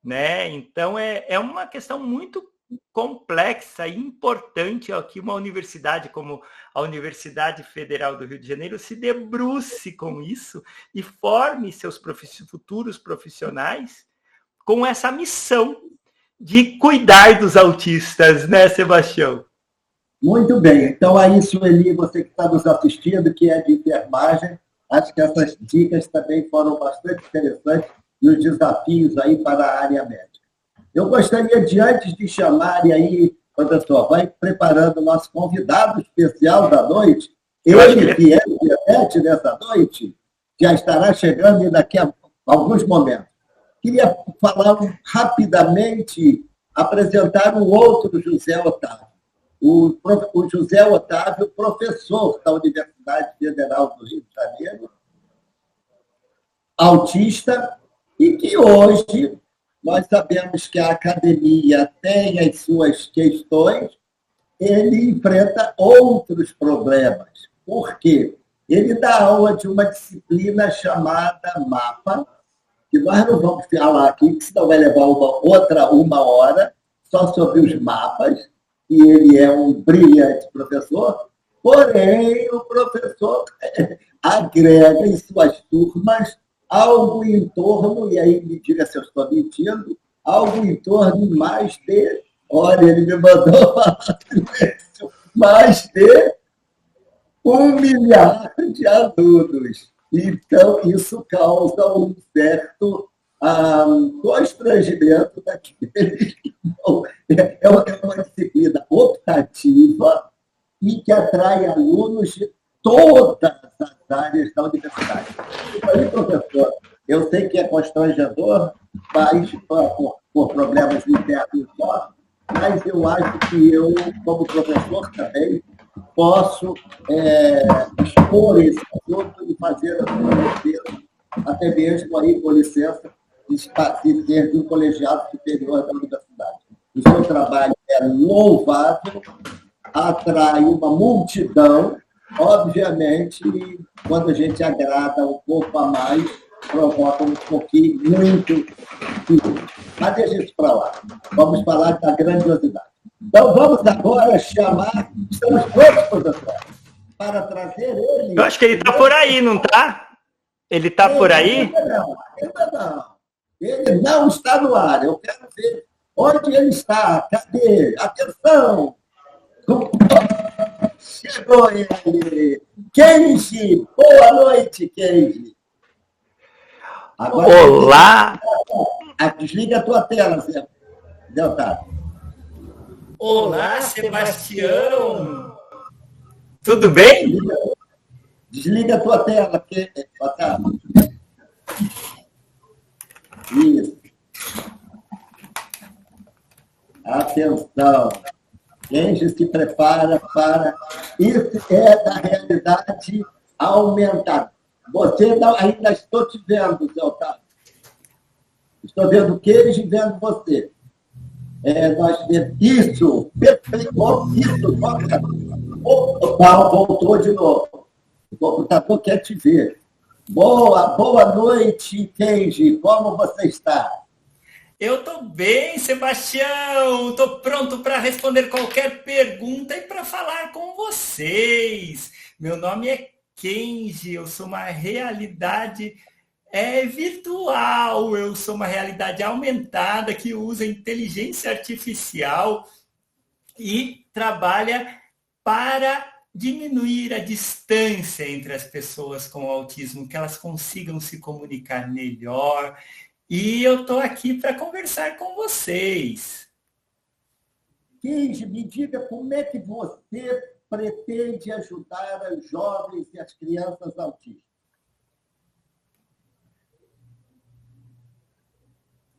né? Então, é uma questão muito complexa e importante que uma universidade como a Universidade Federal do Rio de Janeiro se debruce com isso e forme seus futuros profissionais com essa missão de cuidar dos autistas, né, Sebastião? Muito bem. Então, aí, Sueli, você que está nos assistindo, que é de enfermagem, acho que essas dicas também foram bastante interessantes e os desafios aí para a área médica. Eu gostaria de, antes de chamarem aí, professor, vai preparando o nosso convidado especial da noite, ele que é o diabetes dessa noite, já estará chegando daqui a alguns momentos. Queria falar rapidamente, apresentar um outro José Otávio. O José Otávio, professor da Universidade Federal do Rio de Janeiro, autista e que hoje nós sabemos que a academia tem as suas questões, ele enfrenta outros problemas. Por quê? Ele dá aula de uma disciplina chamada MAPA, que nós não vamos falar aqui, que senão vai levar uma hora, só sobre os mapas, e ele é um brilhante professor, porém o professor agrega em suas turmas algo em torno, e aí me diga se eu estou mentindo, algo em torno de mais de, olha, ele me mandou falar mais de 1 milhar de alunos. Então, isso causa um certo constrangimento daqueles. É uma disciplina optativa e que atrai alunos de todas as áreas da universidade. Aí, professor, eu sei que é constrangedor, mas por problemas internos nossos, mas eu acho que eu, como professor também, posso expor esse assunto e fazer a sua defesa, até mesmo aí, com licença, de ser de um colegiado superior da universidade. O seu trabalho é louvável, atrai uma multidão, obviamente, e quando a gente agrada um pouco a mais, provoca um pouquinho, muito. Mas deixa isso para lá. Vamos falar da grandiosidade. Então, vamos agora chamar, estamos prontos, professor, para trazer ele. Eu acho que ele está por aí, não está? Ele está por aí? Ainda não. Ele não está no ar. Eu quero ver onde ele está. Cadê? Atenção! Chegou ele. Kenji! Boa noite, Kenji. Agora, olá! Desliga a tua tela, Zé Otávio. Olá, Sebastião! Tudo bem? Desliga a tua tela, Otávio. Isso. Atenção. Kenji se prepara para... Isso é da realidade aumentada. Você não, ainda estou te vendo, Zé Otávio. Estou vendo o Kenji vendo você. Isso, perfeito, isso, voltou de novo. O computador quer te ver. Boa noite, Kenji. Como você está? Eu estou bem, Sebastião. Estou pronto para responder qualquer pergunta e para falar com vocês. Meu nome é Kenji, eu sou uma realidade virtual, eu sou uma realidade aumentada que usa inteligência artificial e trabalha para diminuir a distância entre as pessoas com autismo, que elas consigam se comunicar melhor. E eu estou aqui para conversar com vocês. Kenji, me diga como é que você pretende ajudar os jovens e as crianças autistas?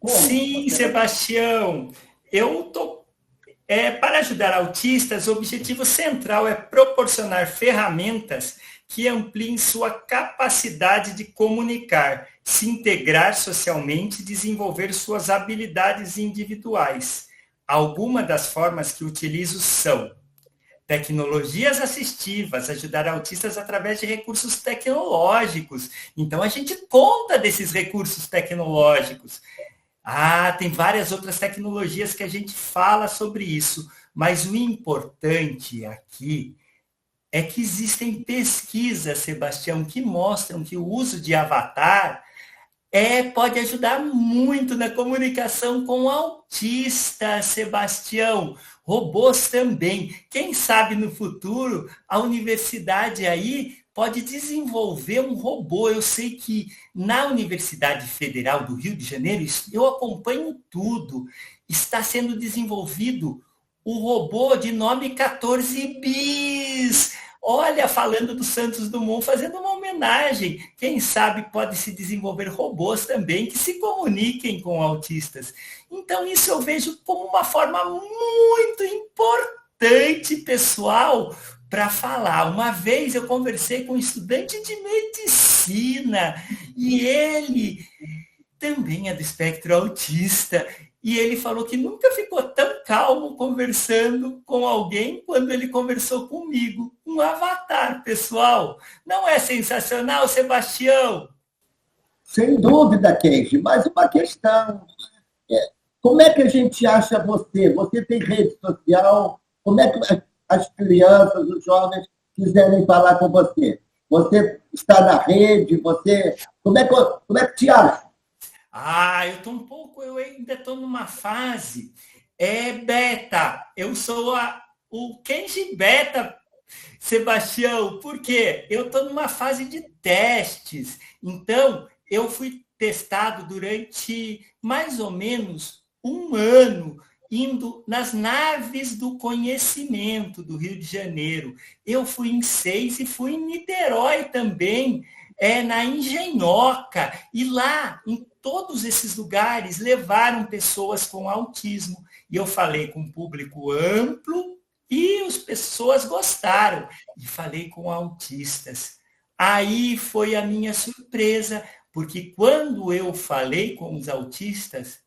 Sim, Sebastião. Para ajudar autistas, o objetivo central é proporcionar ferramentas que ampliem sua capacidade de comunicar, se integrar socialmente e desenvolver suas habilidades individuais. Algumas das formas que utilizo são tecnologias assistivas, ajudar autistas através de recursos tecnológicos. Então, a gente conta desses recursos tecnológicos. Tem várias outras tecnologias que a gente fala sobre isso, mas o importante aqui é que existem pesquisas, Sebastião, que mostram que o uso de avatar pode ajudar muito na comunicação com autistas, Sebastião. Robôs também. Quem sabe no futuro a universidade aí pode desenvolver um robô. Eu sei que na Universidade Federal do Rio de Janeiro, eu acompanho tudo, está sendo desenvolvido o robô de nome 14 bis. Olha, falando do Santos Dumont, fazendo uma homenagem. Quem sabe pode se desenvolver robôs também que se comuniquem com autistas. Então, isso eu vejo como uma forma muito importante, pessoal, para falar. Uma vez eu conversei com um estudante de medicina e ele também é do espectro autista. E ele falou que nunca ficou tão calmo conversando com alguém quando ele conversou comigo. Um avatar, pessoal. Não é sensacional, Sebastião? Sem dúvida, Keiji, mas uma questão. Como é que a gente acha você? Você tem rede social? Como é que as crianças, os jovens quiserem falar com você? Você está na rede? Como é que te acha? Eu ainda estou numa fase beta. Eu sou o Kenji Beta, Sebastião, porque eu estou numa fase de testes. Então, eu fui testado durante mais ou menos um ano, indo nas naves do conhecimento do Rio de Janeiro. Eu fui em 6 e fui em Niterói também, na Engenhoca. E lá, em todos esses lugares, levaram pessoas com autismo. E eu falei com um público amplo e as pessoas gostaram. E falei com autistas. Aí foi a minha surpresa, porque quando eu falei com os autistas,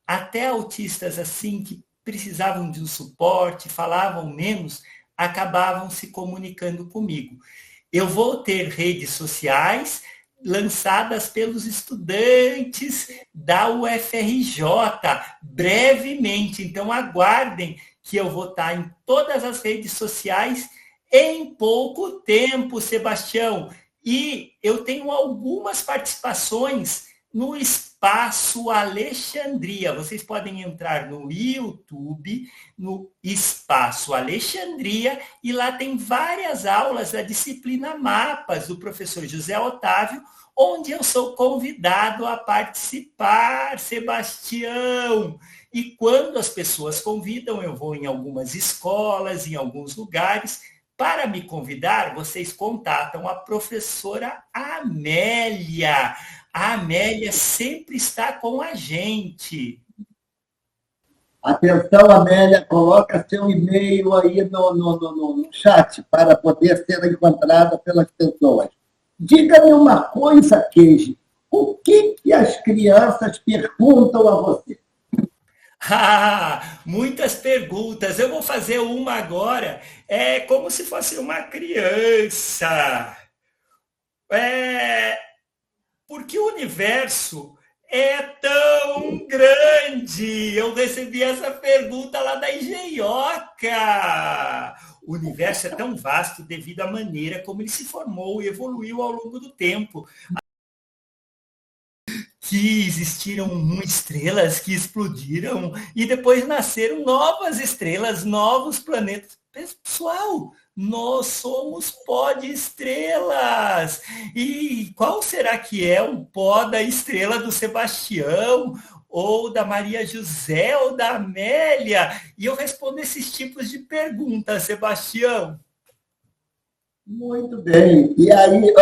até autistas assim que precisavam de um suporte, falavam menos, acabavam se comunicando comigo. Eu vou ter redes sociais lançadas pelos estudantes da UFRJ brevemente. Então, aguardem que eu vou estar em todas as redes sociais em pouco tempo, Sebastião. E eu tenho algumas participações no Espaço Alexandria. Vocês podem entrar no YouTube, no Espaço Alexandria, e lá tem várias aulas da disciplina Mapas, do professor José Otávio, onde eu sou convidado a participar, Sebastião. E quando as pessoas convidam, eu vou em algumas escolas, em alguns lugares. Para me convidar, vocês contatam a professora Amélia. A Amélia sempre está com a gente. Atenção, Amélia, coloca seu e-mail aí no chat para poder ser encontrada pelas pessoas. Diga-me uma coisa, Keiji. O que as crianças perguntam a você? Muitas perguntas. Eu vou fazer uma agora. É como se fosse uma criança. Porque o universo é tão grande? Eu recebi essa pergunta lá da Engenhoca. O universo é tão vasto devido à maneira como ele se formou e evoluiu ao longo do tempo. Que existiram estrelas que explodiram e depois nasceram novas estrelas, novos planetas. Pessoal, nós somos pó de estrelas. E qual será que é o pó da estrela do Sebastião, ou da Maria José, ou da Amélia? E eu respondo esses tipos de perguntas, Sebastião. Muito bem. E aí,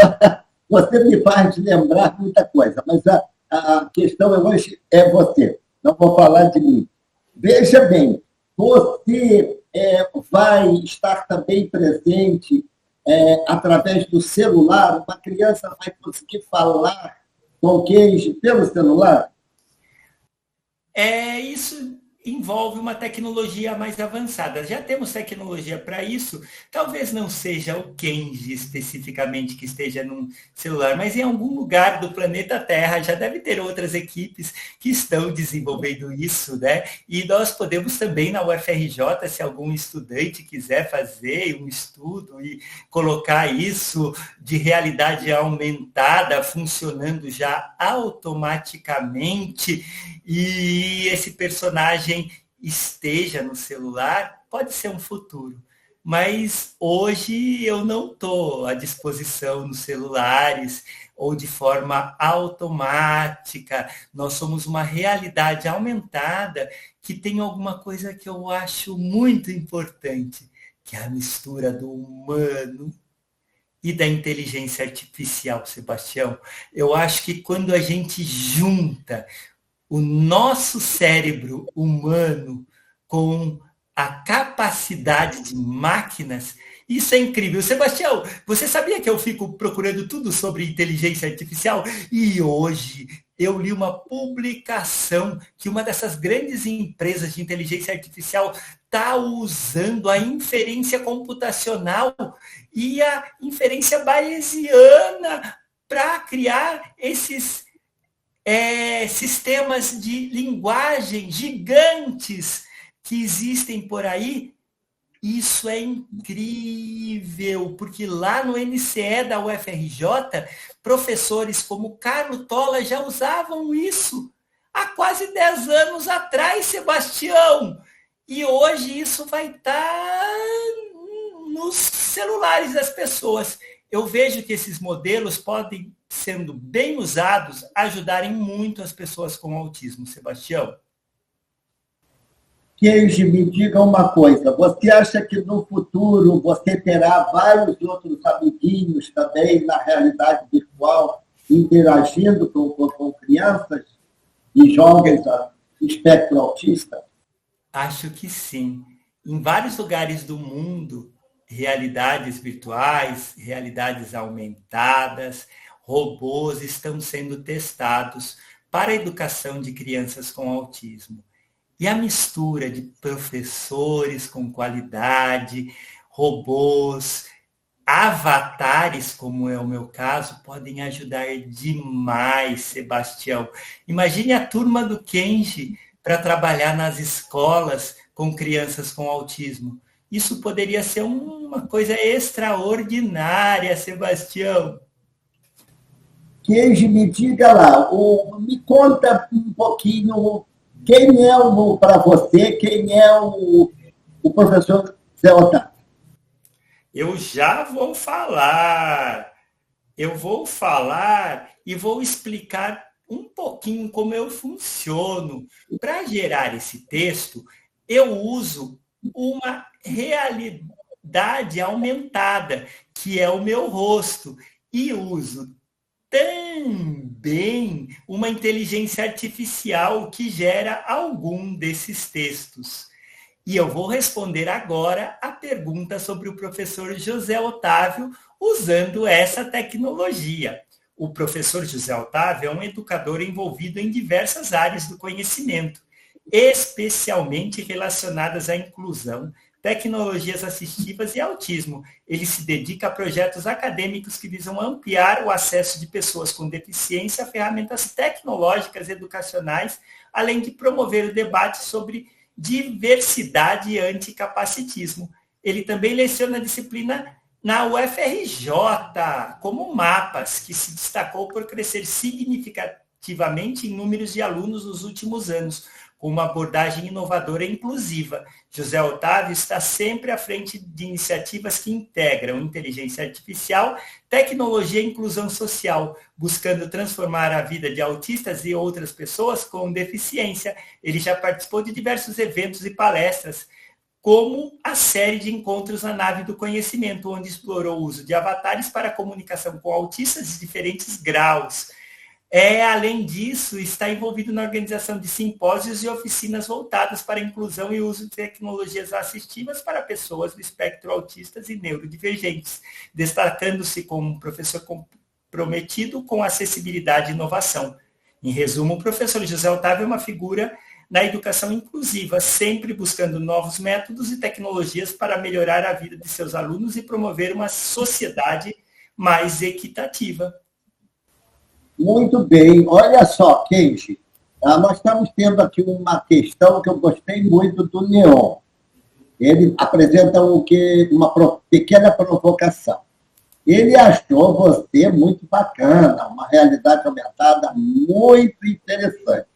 você me faz lembrar muita coisa, mas a questão hoje é você. Não vou falar de mim. Veja bem, você vai estar também presente através do celular. Uma criança vai conseguir falar com o Keiji pelo celular? Isso envolve uma tecnologia mais avançada. Já temos tecnologia para isso. Talvez não seja o Kenji especificamente que esteja num celular, mas em algum lugar do planeta Terra já deve ter outras equipes que estão desenvolvendo isso, né? E nós podemos também na UFRJ, se algum estudante quiser fazer um estudo e colocar isso de realidade aumentada, funcionando já automaticamente, e esse personagem esteja no celular, pode ser um futuro. Mas hoje eu não estou à disposição nos celulares ou de forma automática. Nós somos uma realidade aumentada que tem alguma coisa que eu acho muito importante, que é a mistura do humano e da inteligência artificial, Sebastião. Eu acho que quando a gente junta o nosso cérebro humano com a capacidade de máquinas. Isso é incrível. Sebastião, você sabia que eu fico procurando tudo sobre inteligência artificial? E hoje eu li uma publicação que uma dessas grandes empresas de inteligência artificial está usando a inferência computacional e a inferência bayesiana para criar esses sistemas de linguagem gigantes que existem por aí. Isso é incrível, porque lá no NCE da UFRJ, professores como Carlos Tola já usavam isso há quase 10 anos atrás, Sebastião. E hoje isso vai estar nos celulares das pessoas. Eu vejo que esses modelos podem, sendo bem usados, ajudarem muito as pessoas com autismo, Sebastião. Kenji, me diga uma coisa, você acha que no futuro você terá vários outros amiguinhos também na realidade virtual, interagindo com crianças e jovens do espectro autista? Acho que sim. Em vários lugares do mundo, realidades virtuais, realidades aumentadas, robôs estão sendo testados para a educação de crianças com autismo. E a mistura de professores com qualidade, robôs, avatares, como é o meu caso, podem ajudar demais, Sebastião. Imagine a turma do Kenji para trabalhar nas escolas com crianças com autismo. Isso poderia ser uma coisa extraordinária, Sebastião. Kenji, me diga lá, me conta um pouquinho quem é para você, quem é o professor Zé Otávio. Eu já vou falar. Eu vou falar e vou explicar um pouquinho como eu funciono. Para gerar esse texto, eu uso uma realidade aumentada, que é o meu rosto, e uso também uma inteligência artificial que gera algum desses textos. E eu vou responder agora a pergunta sobre o professor José Otávio usando essa tecnologia. O professor José Otávio é um educador envolvido em diversas áreas do conhecimento, especialmente relacionadas à inclusão, tecnologias assistivas e autismo. Ele se dedica a projetos acadêmicos que visam ampliar o acesso de pessoas com deficiência a ferramentas tecnológicas educacionais, além de promover o debate sobre diversidade e anticapacitismo. Ele também leciona a disciplina na UFRJ, como Mapas, que se destacou por crescer significativamente em números de alunos nos últimos anos, com uma abordagem inovadora e inclusiva. José Otávio está sempre à frente de iniciativas que integram inteligência artificial, tecnologia e inclusão social, buscando transformar a vida de autistas e outras pessoas com deficiência. Ele já participou de diversos eventos e palestras, como a série de encontros na nave do conhecimento, onde explorou o uso de avatares para a comunicação com autistas de diferentes graus. Além disso, está envolvido na organização de simpósios e oficinas voltadas para a inclusão e uso de tecnologias assistivas para pessoas do espectro autistas e neurodivergentes, destacando-se como um professor comprometido com acessibilidade e inovação. Em resumo, o professor José Otávio é uma figura na educação inclusiva, sempre buscando novos métodos e tecnologias para melhorar a vida de seus alunos e promover uma sociedade mais equitativa. Muito bem. Olha só, Kenji, nós estamos tendo aqui uma questão que eu gostei muito do Neon. Ele apresenta uma pequena provocação. Ele achou você muito bacana, uma realidade aumentada muito interessante.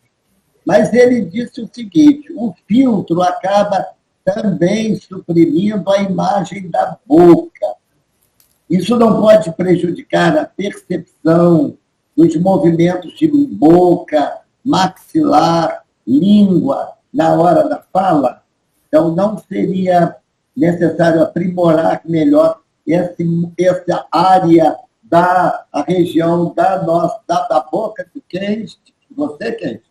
Mas ele disse o seguinte, o filtro acaba também suprimindo a imagem da boca. Isso não pode prejudicar a percepção dos movimentos de boca, maxilar, língua, na hora da fala. Então, não seria necessário aprimorar melhor essa área a região da boca do Kenji, você, Kenji?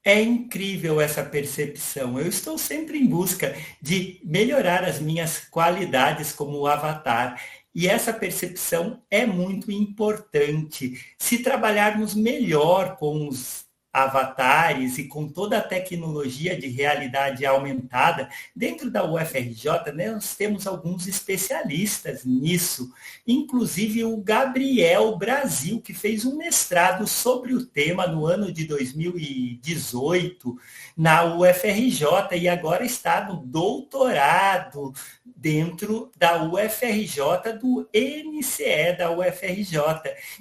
é incrível essa percepção. Eu estou sempre em busca de melhorar as minhas qualidades como avatar. E essa percepção é muito importante. Se trabalharmos melhor com os avatares e com toda a tecnologia de realidade aumentada, dentro da UFRJ, né, nós temos alguns especialistas nisso, inclusive o Gabriel Brasil, que fez um mestrado sobre o tema no ano de 2018 na UFRJ e agora está no doutorado dentro da UFRJ, do NCE da UFRJ.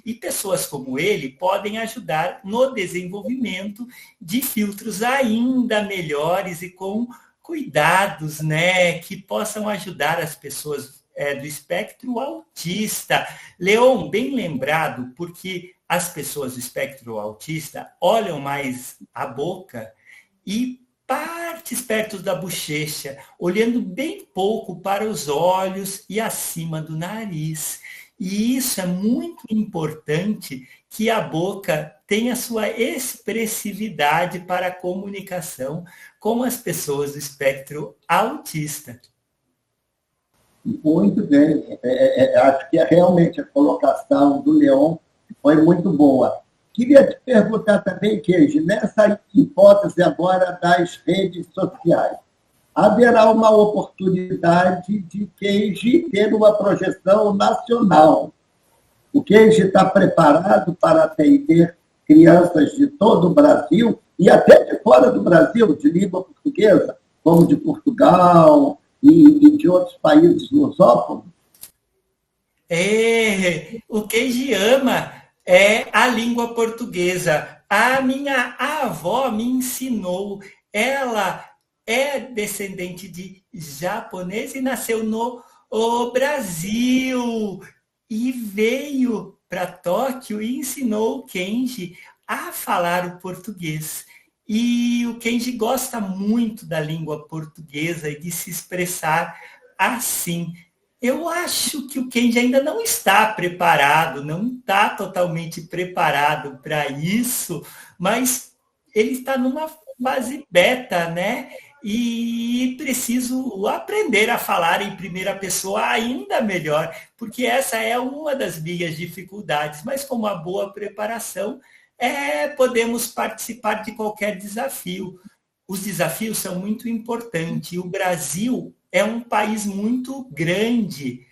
E pessoas como ele podem ajudar no desenvolvimento de filtros ainda melhores e com cuidados, né, que possam ajudar as pessoas do espectro autista. Leon, bem lembrado, porque as pessoas do espectro autista olham mais a boca e partes perto da bochecha, olhando bem pouco para os olhos e acima do nariz. E isso é muito importante, que a boca tenha sua expressividade para a comunicação com as pessoas do espectro autista. Muito bem. Acho que realmente a colocação do Leon foi muito boa. Queria te perguntar também, Keiji, nessa hipótese agora das redes sociais, haverá uma oportunidade de Keiji ter uma projeção nacional. O Keiji está preparado para atender crianças de todo o Brasil e até de fora do Brasil, de língua portuguesa, como de Portugal e de outros países lusófonos? O Keiji ama a língua portuguesa. A minha avó me ensinou. Ela é descendente de japonês e nasceu no Brasil. E veio para Tóquio e ensinou o Kenji a falar o português. E o Kenji gosta muito da língua portuguesa e de se expressar assim. Eu acho que o Kenji ainda não está preparado, não está totalmente preparado para isso, mas ele está numa fase beta, né? E preciso aprender a falar em primeira pessoa ainda melhor, porque essa é uma das minhas dificuldades, mas com uma boa preparação, podemos participar de qualquer desafio. Os desafios são muito importantes. O Brasil é um país muito grande.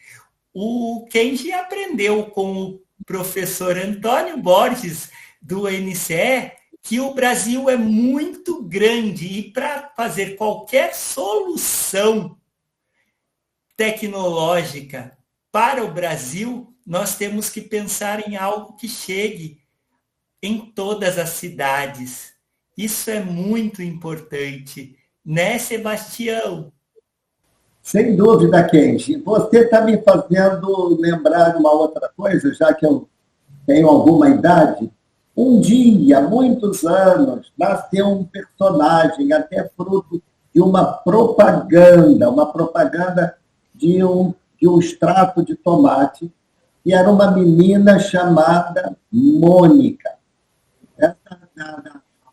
O Kenji aprendeu com o professor Antônio Borges, do NCE, que o Brasil é muito grande e para fazer qualquer solução tecnológica para o Brasil, nós temos que pensar em algo que chegue em todas as cidades. Isso é muito importante, né, Sebastião? Sem dúvida, Kenji. Você está me fazendo lembrar uma outra coisa, já que eu tenho alguma idade. Um dia, muitos anos, nasceu um personagem, até fruto de uma propaganda de um extrato de tomate, que era uma menina chamada Mônica. Essa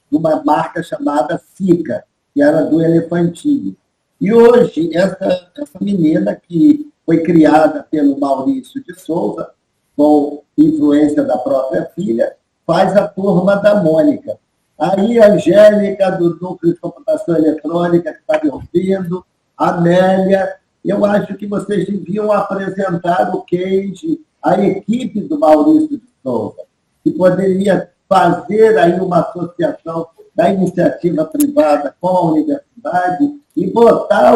uma marca chamada Sica, que era do Elefantinho. E hoje, essa menina, que foi criada pelo Maurício de Souza, com influência da própria filha, faz a turma da Mônica. Aí a Angélica, do Núcleo de Computação Eletrônica, que está me ouvindo, a Amélia, eu acho que vocês deviam apresentar o Kenji, a equipe do Maurício de Souza, que poderia fazer aí uma associação da iniciativa privada com a universidade e botar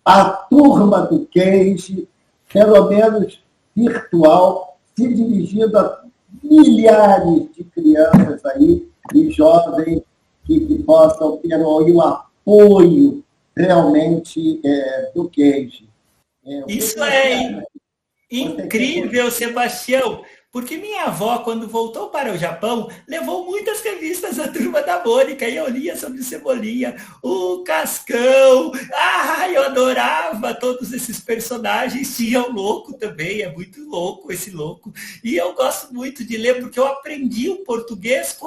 a turma do Kenji, pelo menos virtual, se dirigindo a milhares de crianças aí e jovens que possam ter o apoio realmente do Kenji. Isso é incrível, Sebastião, porque minha avó, quando voltou para o Japão, levou muitas revistas da Turma da Mônica e eu lia sobre o Cebolinha, o Cascão. Eu adorava todos esses personagens. Tinha o Louco também, é muito louco esse Louco. E eu gosto muito de ler porque eu aprendi o português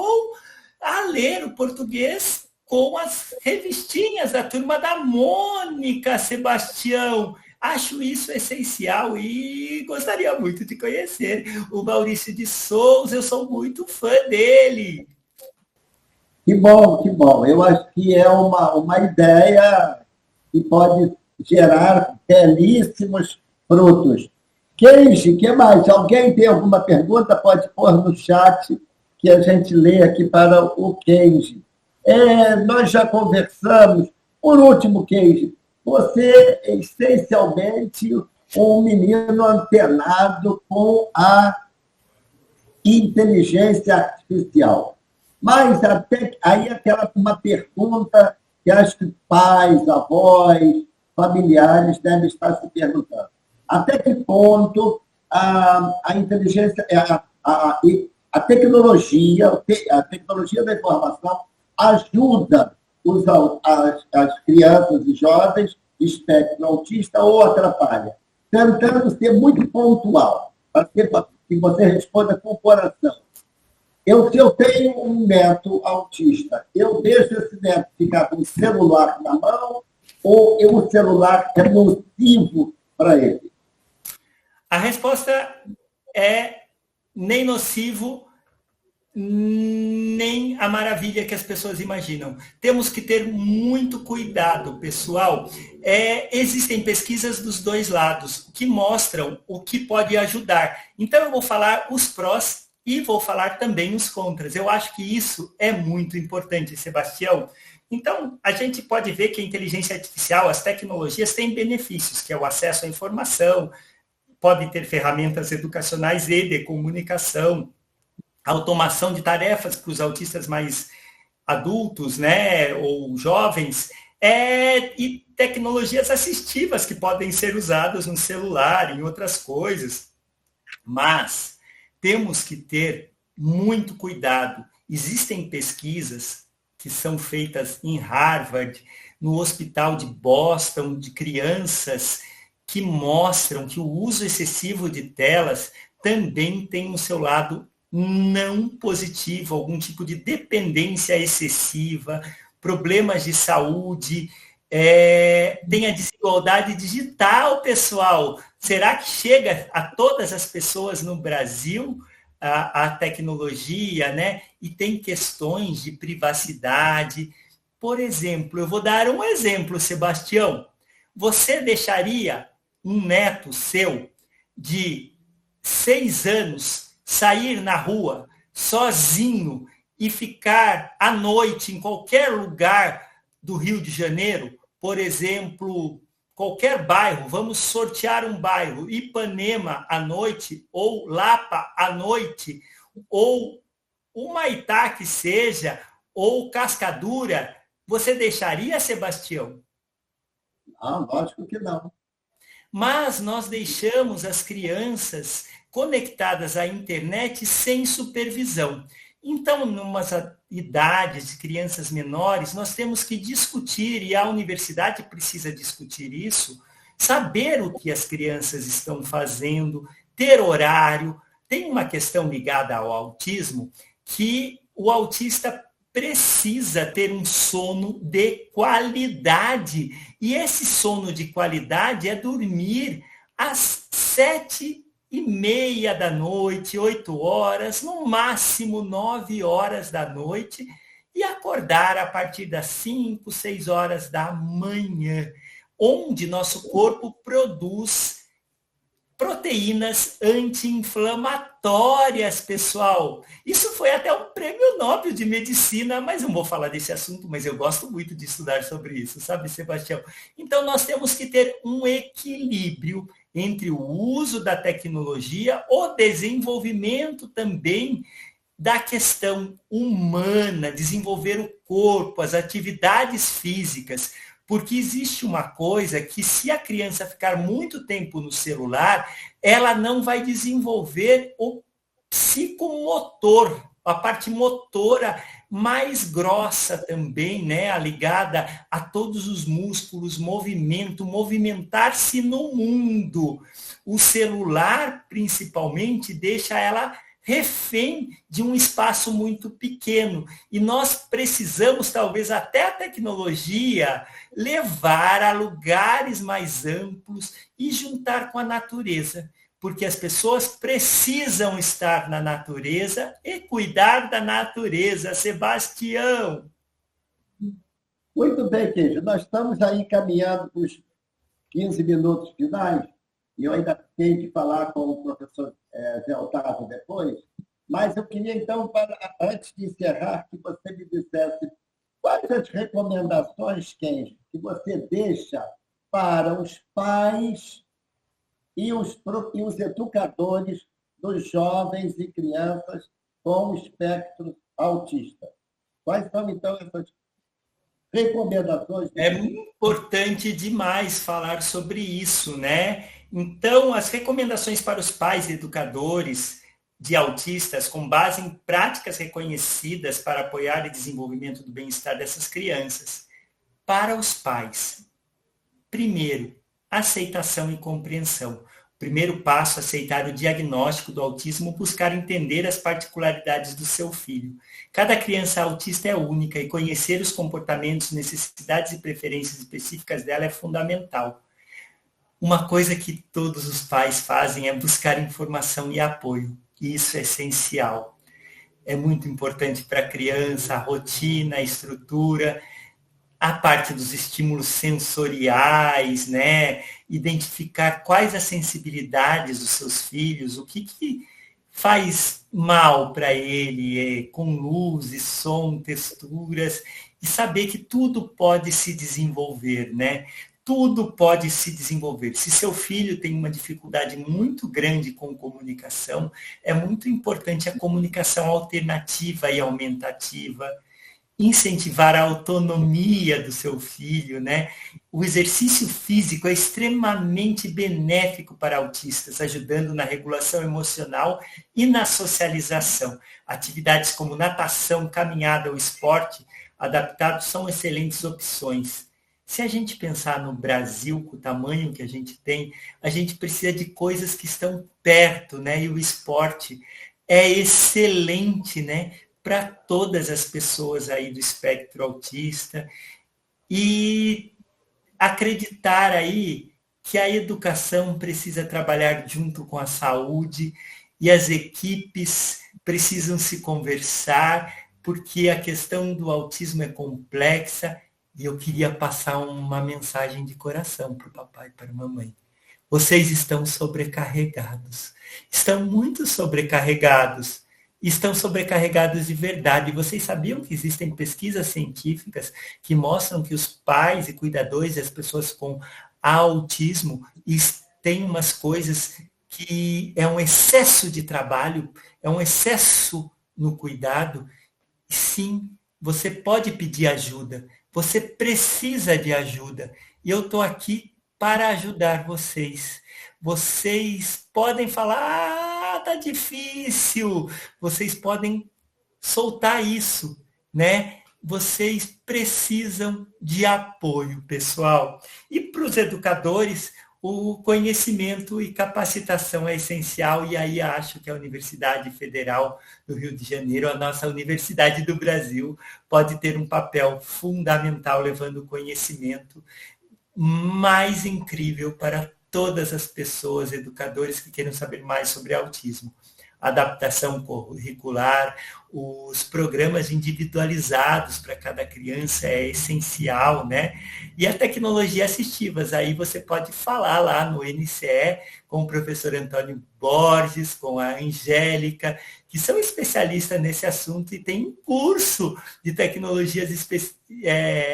a ler o português com as revistinhas da Turma da Mônica, Sebastião. Acho isso essencial e gostaria muito de conhecer o Maurício de Souza. Eu sou muito fã dele. Que bom, que bom. Eu acho que é uma ideia que pode gerar belíssimos frutos. Keiji, o que mais? Alguém tem alguma pergunta? Pode pôr no chat que a gente lê aqui para o Keiji. Nós já conversamos. Por último, Keiji, você é essencialmente um menino antenado com a inteligência artificial. Mas até aí uma pergunta que acho que pais, avós, familiares devem estar se perguntando. Até que ponto a inteligência, a tecnologia da informação ajuda as crianças e jovens espectro autista ou atrapalha? Tentando ser muito pontual, para que você responda com o coração. Se eu tenho um neto autista, eu deixo esse neto ficar com o celular na mão ou o celular é nocivo para ele? A resposta é nem nocivo, nem a maravilha que as pessoas imaginam. Temos que ter muito cuidado, pessoal. Existem pesquisas dos dois lados que mostram o que pode ajudar. Então, eu vou falar os prós e vou falar também os contras. Eu acho que isso é muito importante, Sebastião. Então, a gente pode ver que a inteligência artificial, as tecnologias têm benefícios, que é o acesso à informação, pode ter ferramentas educacionais e de comunicação, automação de tarefas para os autistas mais adultos, né, ou jovens, e tecnologias assistivas que podem ser usadas no celular, em outras coisas. Mas temos que ter muito cuidado. Existem pesquisas que são feitas em Harvard, no Hospital de Boston, de crianças, que mostram que o uso excessivo de telas também tem o seu lado não positivo, algum tipo de dependência excessiva, problemas de saúde, tem a desigualdade digital, pessoal. Será que chega a todas as pessoas no Brasil a tecnologia, né? E tem questões de privacidade. Por exemplo, eu vou dar um exemplo, Sebastião. Você deixaria um neto seu de 6 anos sair na rua sozinho e ficar à noite em qualquer lugar do Rio de Janeiro, por exemplo, qualquer bairro, vamos sortear um bairro, Ipanema à noite, ou Lapa à noite, ou Humaitá que seja, ou Cascadura, você deixaria, Sebastião? Lógico que não. Mas nós deixamos as crianças conectadas à internet sem supervisão. Então, em umas idades de crianças menores, nós temos que discutir, e a universidade precisa discutir isso, saber o que as crianças estão fazendo, ter horário. Tem uma questão ligada ao autismo, que o autista precisa ter um sono de qualidade. E esse sono de qualidade é dormir às 7:30 da noite, 8 horas, no máximo 9 horas da noite, e acordar a partir das 5, 6 horas da manhã, onde nosso corpo produz proteínas anti-inflamatórias, pessoal. Isso foi até um prêmio Nobel de Medicina, mas não vou falar desse assunto, mas eu gosto muito de estudar sobre isso, sabe, Sebastião? Então, nós temos que ter um equilíbrio entre o uso da tecnologia, o desenvolvimento também da questão humana, desenvolver o corpo, as atividades físicas, porque existe uma coisa que, se a criança ficar muito tempo no celular, ela não vai desenvolver o psicomotor, a parte motora mais grossa também, né, ligada a todos os músculos, movimentar-se no mundo. O celular, principalmente, deixa ela refém de um espaço muito pequeno. E nós precisamos, talvez até a tecnologia, levar a lugares mais amplos e juntar com a natureza. Porque as pessoas precisam estar na natureza e cuidar da natureza. Sebastião. Muito bem, Queijo. Nós estamos aí caminhando para os 15 minutos finais, e eu ainda tenho que falar com o professor Zé Otávio depois, mas eu queria, então, antes de encerrar, que você me dissesse quais as recomendações, Queijo, que você deixa para os pais e os educadores dos jovens e crianças com espectro autista. Quais são, então, essas recomendações? É importante demais falar sobre isso, né? Então, as recomendações para os pais e educadores de autistas, com base em práticas reconhecidas para apoiar o desenvolvimento do bem-estar dessas crianças. Para os pais, primeiro, aceitação e compreensão. O primeiro passo é aceitar o diagnóstico do autismo, buscar entender as particularidades do seu filho. Cada criança autista é única e conhecer os comportamentos, necessidades e preferências específicas dela é fundamental. Uma coisa que todos os pais fazem é buscar informação e apoio. E isso é essencial. É muito importante para a criança, a rotina, a estrutura, a parte dos estímulos sensoriais, né? Identificar quais as sensibilidades dos seus filhos, o que faz mal para ele, com luzes, som, texturas, e saber que tudo pode se desenvolver, né? Tudo pode se desenvolver. Se seu filho tem uma dificuldade muito grande com comunicação, é muito importante a comunicação alternativa e aumentativa, incentivar a autonomia do seu filho, né? O exercício físico é extremamente benéfico para autistas, ajudando na regulação emocional e na socialização. Atividades como natação, caminhada ou esporte adaptados são excelentes opções. Se a gente pensar no Brasil, com o tamanho que a gente tem, a gente precisa de coisas que estão perto, né? E o esporte é excelente, né? Para todas as pessoas aí do espectro autista, e acreditar aí que a educação precisa trabalhar junto com a saúde e as equipes precisam se conversar, porque a questão do autismo é complexa, e eu queria passar uma mensagem de coração para o papai e para a mamãe. Vocês estão sobrecarregados, estão muito sobrecarregados. Estão sobrecarregados de verdade. Vocês sabiam que existem pesquisas científicas que mostram que os pais e cuidadores e as pessoas com autismo têm umas coisas que é um excesso de trabalho, é um excesso no cuidado. E sim, você pode pedir ajuda, você precisa de ajuda. E eu estou aqui para ajudar vocês. Vocês podem falar, tá difícil. Vocês podem soltar isso, né? Vocês precisam de apoio, pessoal. E para os educadores, o conhecimento e capacitação é essencial, e aí acho que a Universidade Federal do Rio de Janeiro, a nossa Universidade do Brasil, pode ter um papel fundamental, levando o conhecimento mais incrível para todas as pessoas, educadores que queiram saber mais sobre autismo. Adaptação curricular, os programas individualizados para cada criança é essencial, né? E a tecnologia assistivas, aí você pode falar lá no NCE com o professor Antônio Borges, com a Angélica, que são especialistas nesse assunto e tem um curso de tecnologias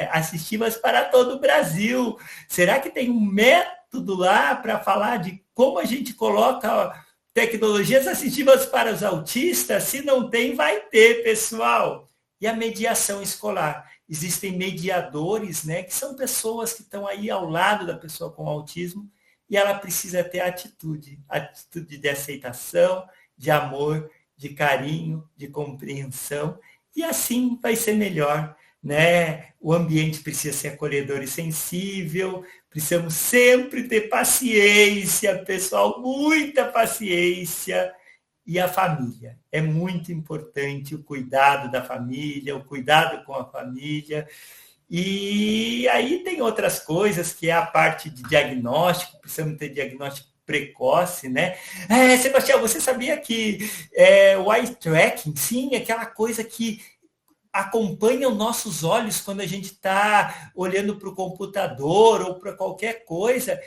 assistivas para todo o Brasil. Será que tem um método lá para falar de como a gente coloca tecnologias assistivas para os autistas? Se não tem, vai ter, pessoal. E a mediação escolar. Existem mediadores, né, que são pessoas que estão aí ao lado da pessoa com autismo, e ela precisa ter atitude de aceitação, de amor, de carinho, de compreensão, e assim vai ser melhor, né? O ambiente precisa ser acolhedor e sensível, precisamos sempre ter paciência, pessoal, muita paciência, e a família. É muito importante o cuidado da família, o cuidado com a família. E aí tem outras coisas, que é a parte de diagnóstico, precisamos ter diagnóstico precoce, né? Sebastião, você sabia que o eye tracking, sim, aquela coisa que acompanha os nossos olhos quando a gente está olhando para o computador ou para qualquer coisa,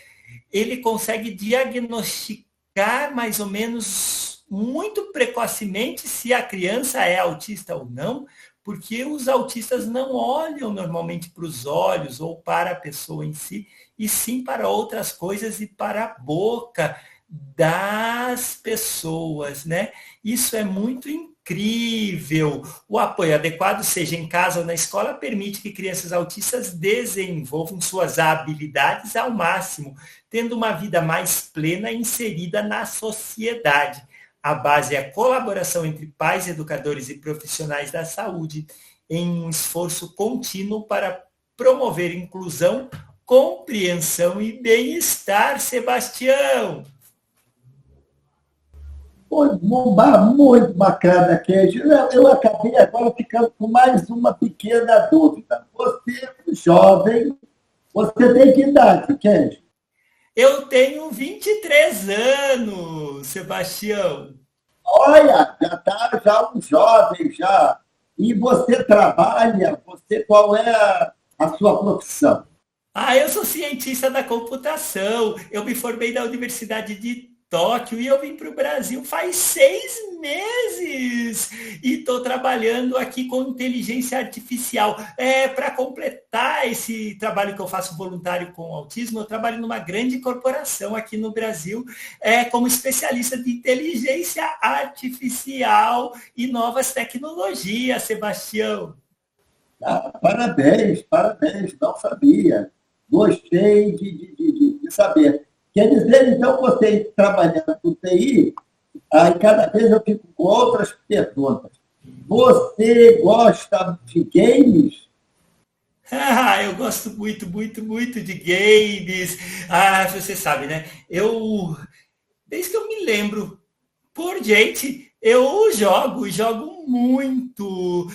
ele consegue diagnosticar mais ou menos muito precocemente se a criança é autista ou não, porque os autistas não olham normalmente para os olhos ou para a pessoa em si, e sim para outras coisas e para a boca das pessoas, né? Isso é muito incrível. O apoio adequado, seja em casa ou na escola, permite que crianças autistas desenvolvam suas habilidades ao máximo, tendo uma vida mais plena e inserida na sociedade. A base é a colaboração entre pais, educadores e profissionais da saúde em um esforço contínuo para promover inclusão, compreensão e bem-estar, Sebastião. Muito bacana, Kendi. Eu acabei agora ficando com mais uma pequena dúvida. Você, jovem, você tem que idade, Kendi? Eu tenho 23 anos, Sebastião. Olha, já está já um jovem já. E você trabalha? Qual é a sua profissão? Eu sou cientista da computação. Eu me formei na Universidade de Tóquio e eu vim para o Brasil faz 6 meses e estou trabalhando aqui com inteligência artificial. Para completar esse trabalho que eu faço voluntário com autismo, eu trabalho numa grande corporação aqui no Brasil como especialista de inteligência artificial e novas tecnologias, Sebastião. Parabéns, não sabia. Gostei de saber. Quer dizer, então, você trabalhando com TI, aí cada vez eu fico com outras perguntas. Você gosta de games? Eu gosto muito, muito, muito de games. Você sabe, né? Desde que eu me lembro, por gente, eu jogo muito.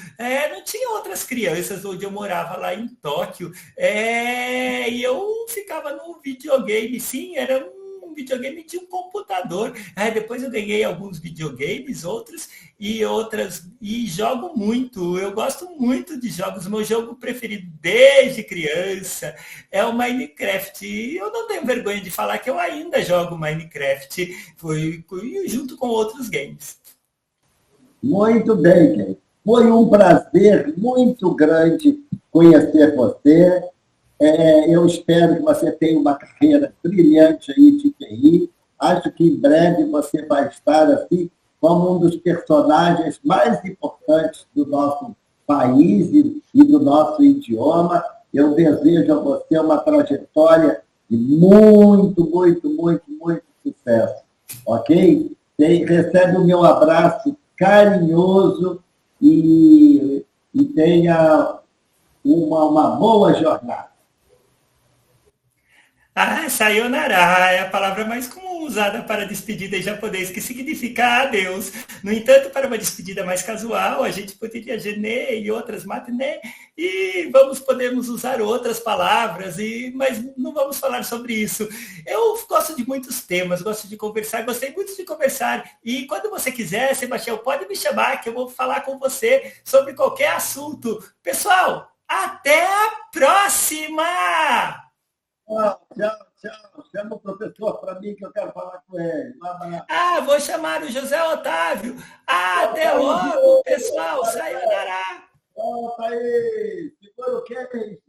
Não tinha outras crianças onde eu morava lá em Tóquio. E eu ficava no videogame, sim, era um videogame de um computador. Depois eu ganhei alguns videogames, e jogo muito. Eu gosto muito de jogos. Meu jogo preferido desde criança é o Minecraft. E eu não tenho vergonha de falar que eu ainda jogo Minecraft, foi junto com outros games. Muito bem, Ken. Foi um prazer muito grande conhecer você. Eu espero que você tenha uma carreira brilhante aí de TI. Acho que em breve você vai estar assim como um dos personagens mais importantes do nosso país e do nosso idioma. Eu desejo a você uma trajetória de muito, muito, muito, muito sucesso. Ok? Recebe o meu abraço carinhoso e tenha uma boa jornada. Sayonara é a palavra mais comum usada para despedida em japonês, que significa adeus. No entanto, para uma despedida mais casual, a gente poderia gene e outras matine, e podemos usar outras palavras, mas não vamos falar sobre isso. Eu gosto de muitos temas, gosto de conversar, gostei muito de conversar, e quando você quiser, Sebastião, pode me chamar, que eu vou falar com você sobre qualquer assunto. Pessoal, até a próxima! Tchau. Chama o professor para mim que eu quero falar com ele. Vou chamar o José Otávio. Até logo, pessoal. Sayonara. Volta aí. Segura o quê?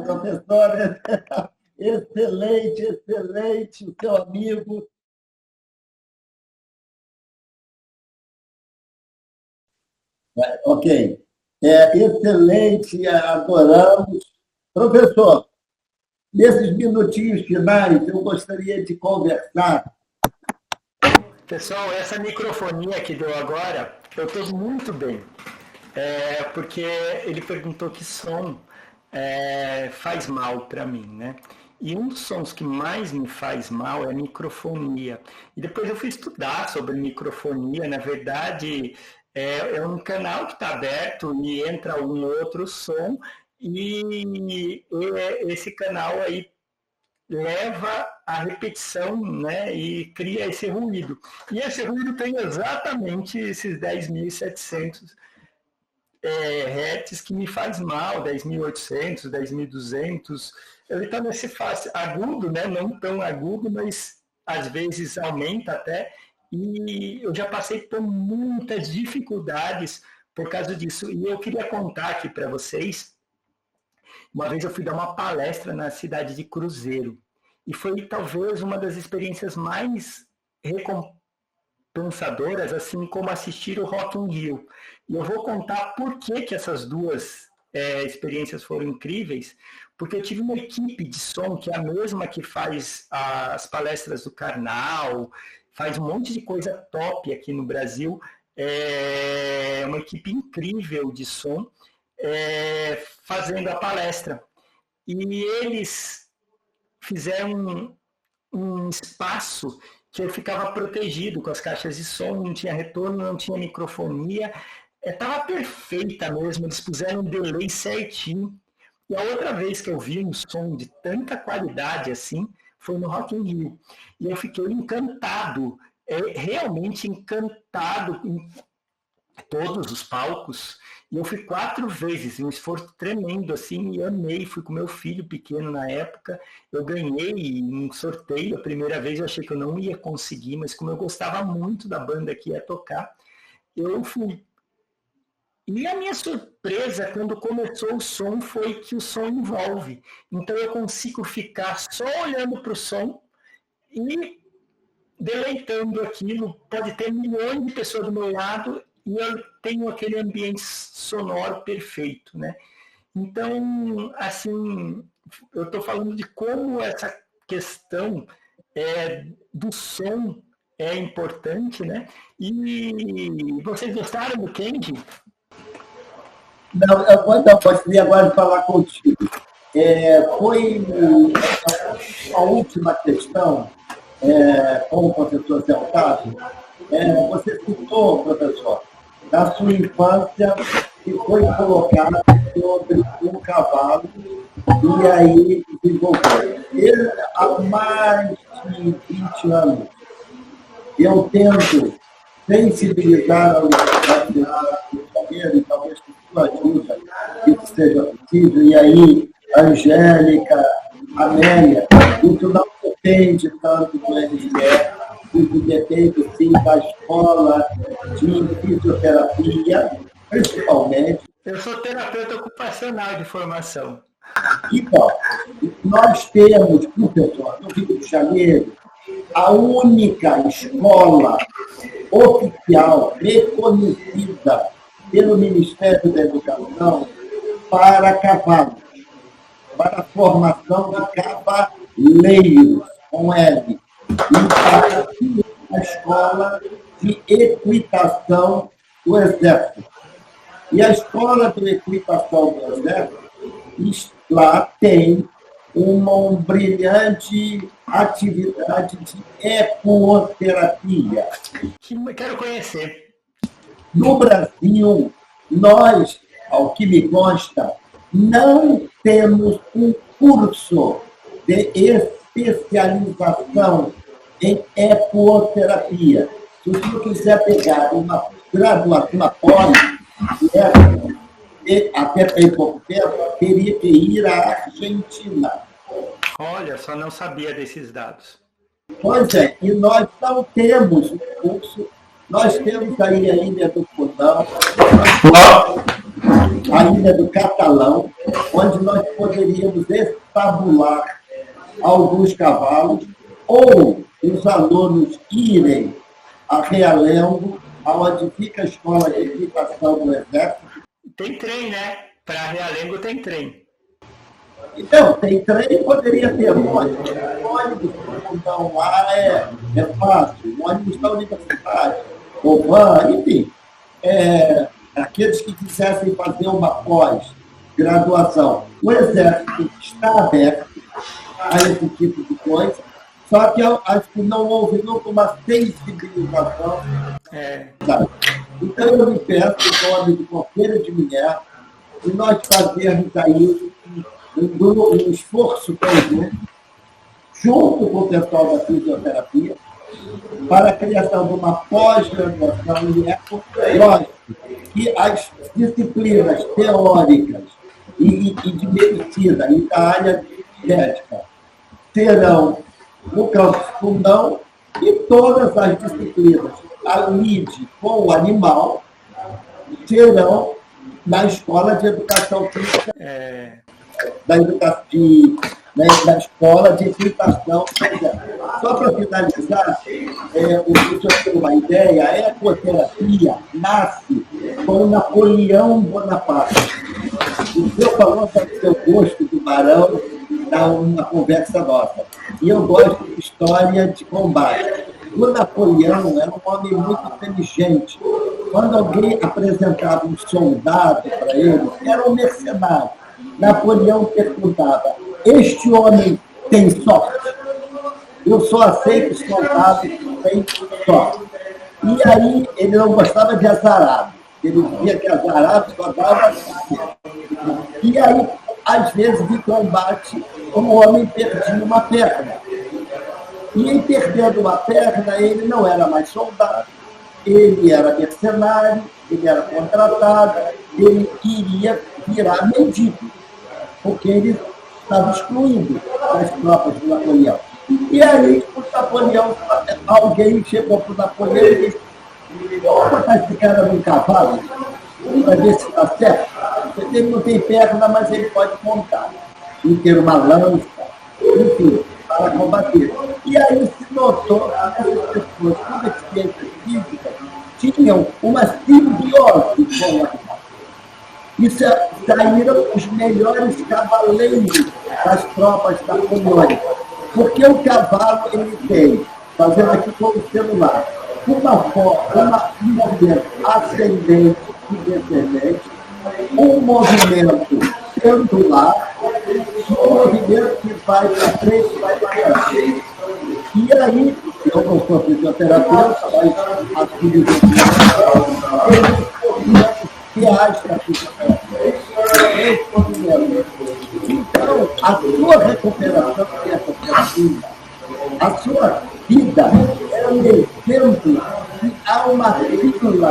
Professor, excelente, o seu amigo. Ok. Excelente, adoramos. Professor, nesses minutinhos finais, eu gostaria de conversar. Pessoal, essa microfonia que deu agora, eu estou muito bem. Porque ele perguntou que som. faz mal para mim, né? E um dos sons que mais me faz mal é a microfonia. E depois eu fui estudar sobre microfonia. Na verdade, é um canal que está aberto e entra um outro som, e esse canal aí leva à repetição, né, e cria esse ruído. E esse ruído tem exatamente esses 10.700 hertz que me faz mal, 10.800, 10.200. Ele está nesse agudo, né, não tão agudo, mas às vezes aumenta até, e eu já passei por muitas dificuldades por causa disso. E eu queria contar aqui para vocês. Uma vez eu fui dar uma palestra na cidade de Cruzeiro, e foi talvez uma das experiências mais recompensadoras, assim como assistir o Rock in Rio. E eu vou contar por que essas duas experiências foram incríveis, porque eu tive uma equipe de som que é a mesma que faz as palestras do Karnal, faz um monte de coisa top aqui no Brasil, é uma equipe incrível de som, fazendo a palestra. E eles fizeram um espaço que eu ficava protegido com as caixas de som, não tinha retorno, não tinha microfonia, estava perfeita mesmo, eles puseram um delay certinho. E a outra vez que eu vi um som de tanta qualidade assim, foi no Rock in Rio. E eu fiquei encantado, realmente encantado em todos os palcos. E eu fui 4 vezes, um esforço tremendo, assim, e amei. Fui com meu filho pequeno na época, eu ganhei um sorteio. A primeira vez eu achei que eu não ia conseguir, mas como eu gostava muito da banda que ia tocar, eu fui. E a minha surpresa quando começou o som foi que o som envolve. Então eu consigo ficar só olhando para o som e deleitando aquilo. Pode ter milhões de pessoas do meu lado e eu tenho aquele ambiente sonoro perfeito, né? Então, assim, eu estou falando de como essa questão do som é importante, né? E vocês gostaram do Candy? Não, eu gostaria agora de falar contigo. Foi a última questão com o professor Zé Otávio. Você citou, professor, da sua infância que foi colocado sobre um cavalo e aí desenvolveu. Ele, há mais de 20 anos, eu tento sensibilizar a Universidade do Rio de Janeiro, e talvez com sua ajuda isso seja possível, e aí, Angélica, Amélia, isso não depende tanto do MSE, isso depende, sim, da escola de fisioterapia, principalmente. Eu sou terapeuta ocupacional de formação. Então, nós temos, professor, no Rio de Janeiro, a única escola oficial reconhecida pelo Ministério da Educação para cavalos, para a formação de cavaleiros, com L, e para a escola de equitação do Exército. E a escola de equitação do Exército, lá tem uma brilhante atividade de ecoterapia. Quero conhecer. No Brasil, nós, ao que me consta, não temos um curso de especialização em ecoterapia. Se o senhor quiser pegar uma graduação, uma pós, até bem pouco tempo, teria que ir à Argentina. Olha, só não sabia desses dados. Pois é, e nós não temos um curso, nós temos aí a Ilha do Fundão, a Ilha do Catalão, onde nós poderíamos estabular alguns cavalos, ou os alunos irem a Realengo, onde fica a escola de equitação do Exército. Tem trem, né? Para Realengo tem trem. Então, tem trem, poderia ter ônibus. Ônibus, então lá é fácil. Ônibus da universidade, ou van, enfim. Aqueles que quisessem fazer uma pós graduação. O Exército está aberto a esse tipo de coisa, só que eu acho que não houve nunca uma sensibilização. Sabe? Então, eu me peço, em nome de Coqueiro de Minerva, e nós fazermos aí um esforço conjunto, junto com o pessoal da fisioterapia, para a criação de uma pós-graduação em eco. Lógico que as disciplinas teóricas e de medicina e da área médica serão no campus Fundão e todas as disciplinas, a lide com o animal, serão na Escola de Educação Física, da Escola de Equitação. Só para finalizar, o senhor tem uma ideia, a ecoterapia nasce com Napoleão Bonaparte. O senhor falou do seu gosto do barão na conversa nossa. E eu gosto de história de combate. O Napoleão era um homem muito inteligente. Quando alguém apresentava um soldado para ele, era um mercenário. Napoleão perguntava: este homem tem sorte? Eu só aceito soldados que têm sorte. E aí ele não gostava de azarado. Ele dizia que azarado só dava sorte. E aí, às vezes, em combate, o homem perdia uma perna. E em perdendo uma perna, ele não era mais soldado, ele era mercenário, ele era contratado, ele iria virar mendigo, porque ele estava excluído das tropas de Napoleão. E aí, o Napoleão, alguém chegou para o Napoleão e disse: vamos botar esse cara num cavalo, para ver se está certo. Ele não tem perna, mas ele pode montar. E ter uma lança, enfim, para combater. E aí se notou que essas pessoas com deficiência física tinham uma simbiose com o animal. E saíram os melhores cavaleiros das tropas napoleônicas. Porque o cavalo, ele tem, fazendo aqui com o celular, um movimento ascendente e descendente, um movimento pendular, um movimento que vai para frente e vai para trás. E aí, eu não sou fisioterapeuta, mas a fisioterapia, que age na fisioterapia. Então, a sua recuperação dessa terapia, a sua vida é um exemplo que há uma fila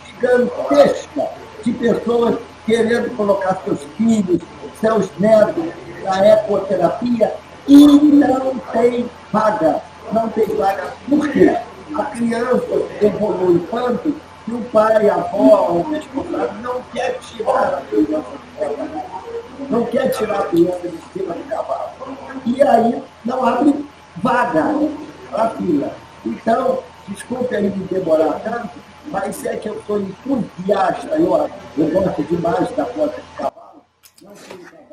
gigantesca de pessoas querendo colocar seus filhos, seus netos na ecoterapia e não tem vaga. Não tem vaga. Por quê? A criança evolui tanto que o pai, a avó, o responsável não quer tirar a criança do cavalo. Não quer tirar a criança de cima do cavalo. E aí não abre vaga para a fila. Então, desculpe aí me demorar tanto, mas é que eu sou entusiasta, eu gosto demais da ponta de cavalo. Não tenho cavalo.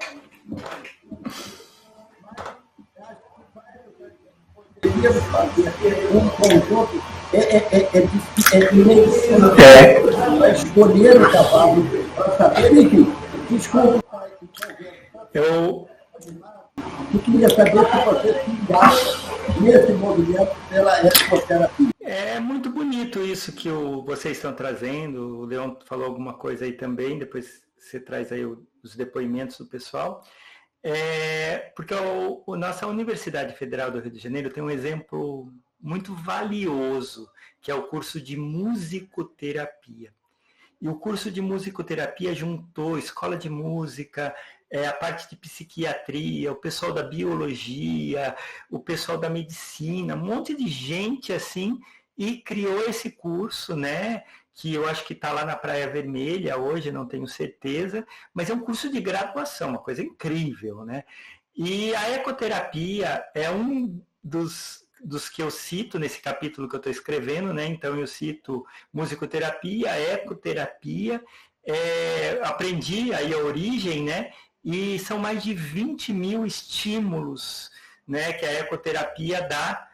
Poderíamos fazer um conjunto de medicina para escolher o cavalo, para saber, enfim, desculpa. Eu queria saber se você se engana nesse movimento pela ecoterapia. É muito bonito isso que vocês estão trazendo. O Leon falou alguma coisa aí também, depois você traz aí os depoimentos do pessoal. Porque nossa Universidade Federal do Rio de Janeiro tem um exemplo muito valioso, que é o curso de musicoterapia. E o curso de musicoterapia juntou escola de música, a parte de psiquiatria, o pessoal da biologia, o pessoal da medicina, um monte de gente assim, e criou esse curso, né? Que eu acho que está lá na Praia Vermelha hoje, não tenho certeza, mas é um curso de graduação, uma coisa incrível, né? E a ecoterapia é um dos que eu cito nesse capítulo que eu estou escrevendo, né? Então eu cito musicoterapia, ecoterapia, aprendi aí a origem, né? E são mais de 20 mil estímulos, né, que a ecoterapia dá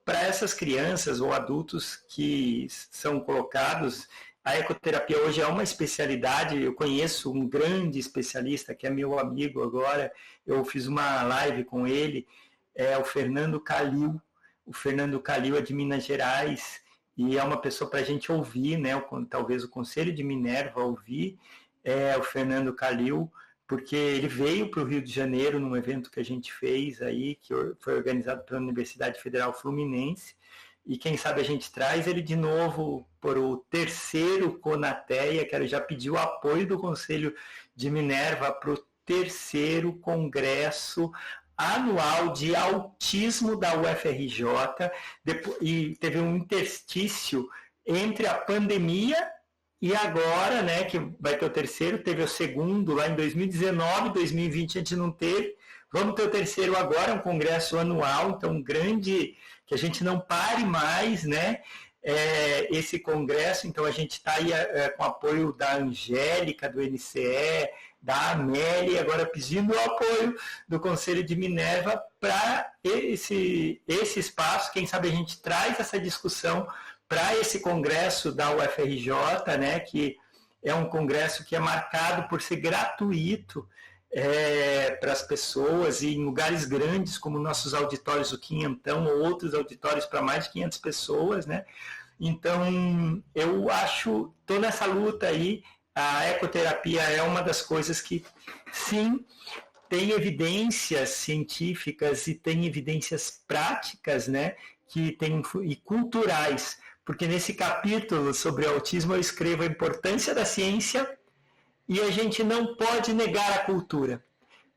para essas crianças ou adultos que são colocados a ecoterapia hoje é uma especialidade. Eu conheço um grande especialista, que é meu amigo agora, eu fiz uma live com ele, é o Fernando Calil. O Fernando Calil é de Minas Gerais, e é uma pessoa para a gente ouvir, né? Talvez o Conselho de Minerva ouvir, o Fernando Calil, porque ele veio para o Rio de Janeiro num evento que a gente fez aí, que foi organizado pela Universidade Federal Fluminense, e quem sabe a gente traz ele de novo para o terceiro Conateia, que ele já pediu o apoio do Conselho de Minerva para o terceiro Congresso Anual de Autismo da UFRJ, e teve um interstício entre a pandemia e agora, né, que vai ter o terceiro, teve o segundo lá em 2019, 2020 a gente não teve, vamos ter o terceiro agora, um congresso anual, então grande, que a gente não pare mais, né, esse congresso. Então a gente está aí com apoio da Angélica, do NCE, da Amélia, agora pedindo o apoio do Conselho de Minerva para esse espaço. Quem sabe a gente traz essa discussão para esse congresso da UFRJ, né, que é um congresso que é marcado por ser gratuito para as pessoas, e em lugares grandes, como nossos auditórios do Quinhentão, ou outros auditórios para mais de 500 pessoas, né? Então, eu acho, estou nessa luta aí. A ecoterapia é uma das coisas que, sim, tem evidências científicas e tem evidências práticas, né, e culturais, porque nesse capítulo sobre autismo eu escrevo a importância da ciência, e a gente não pode negar a cultura,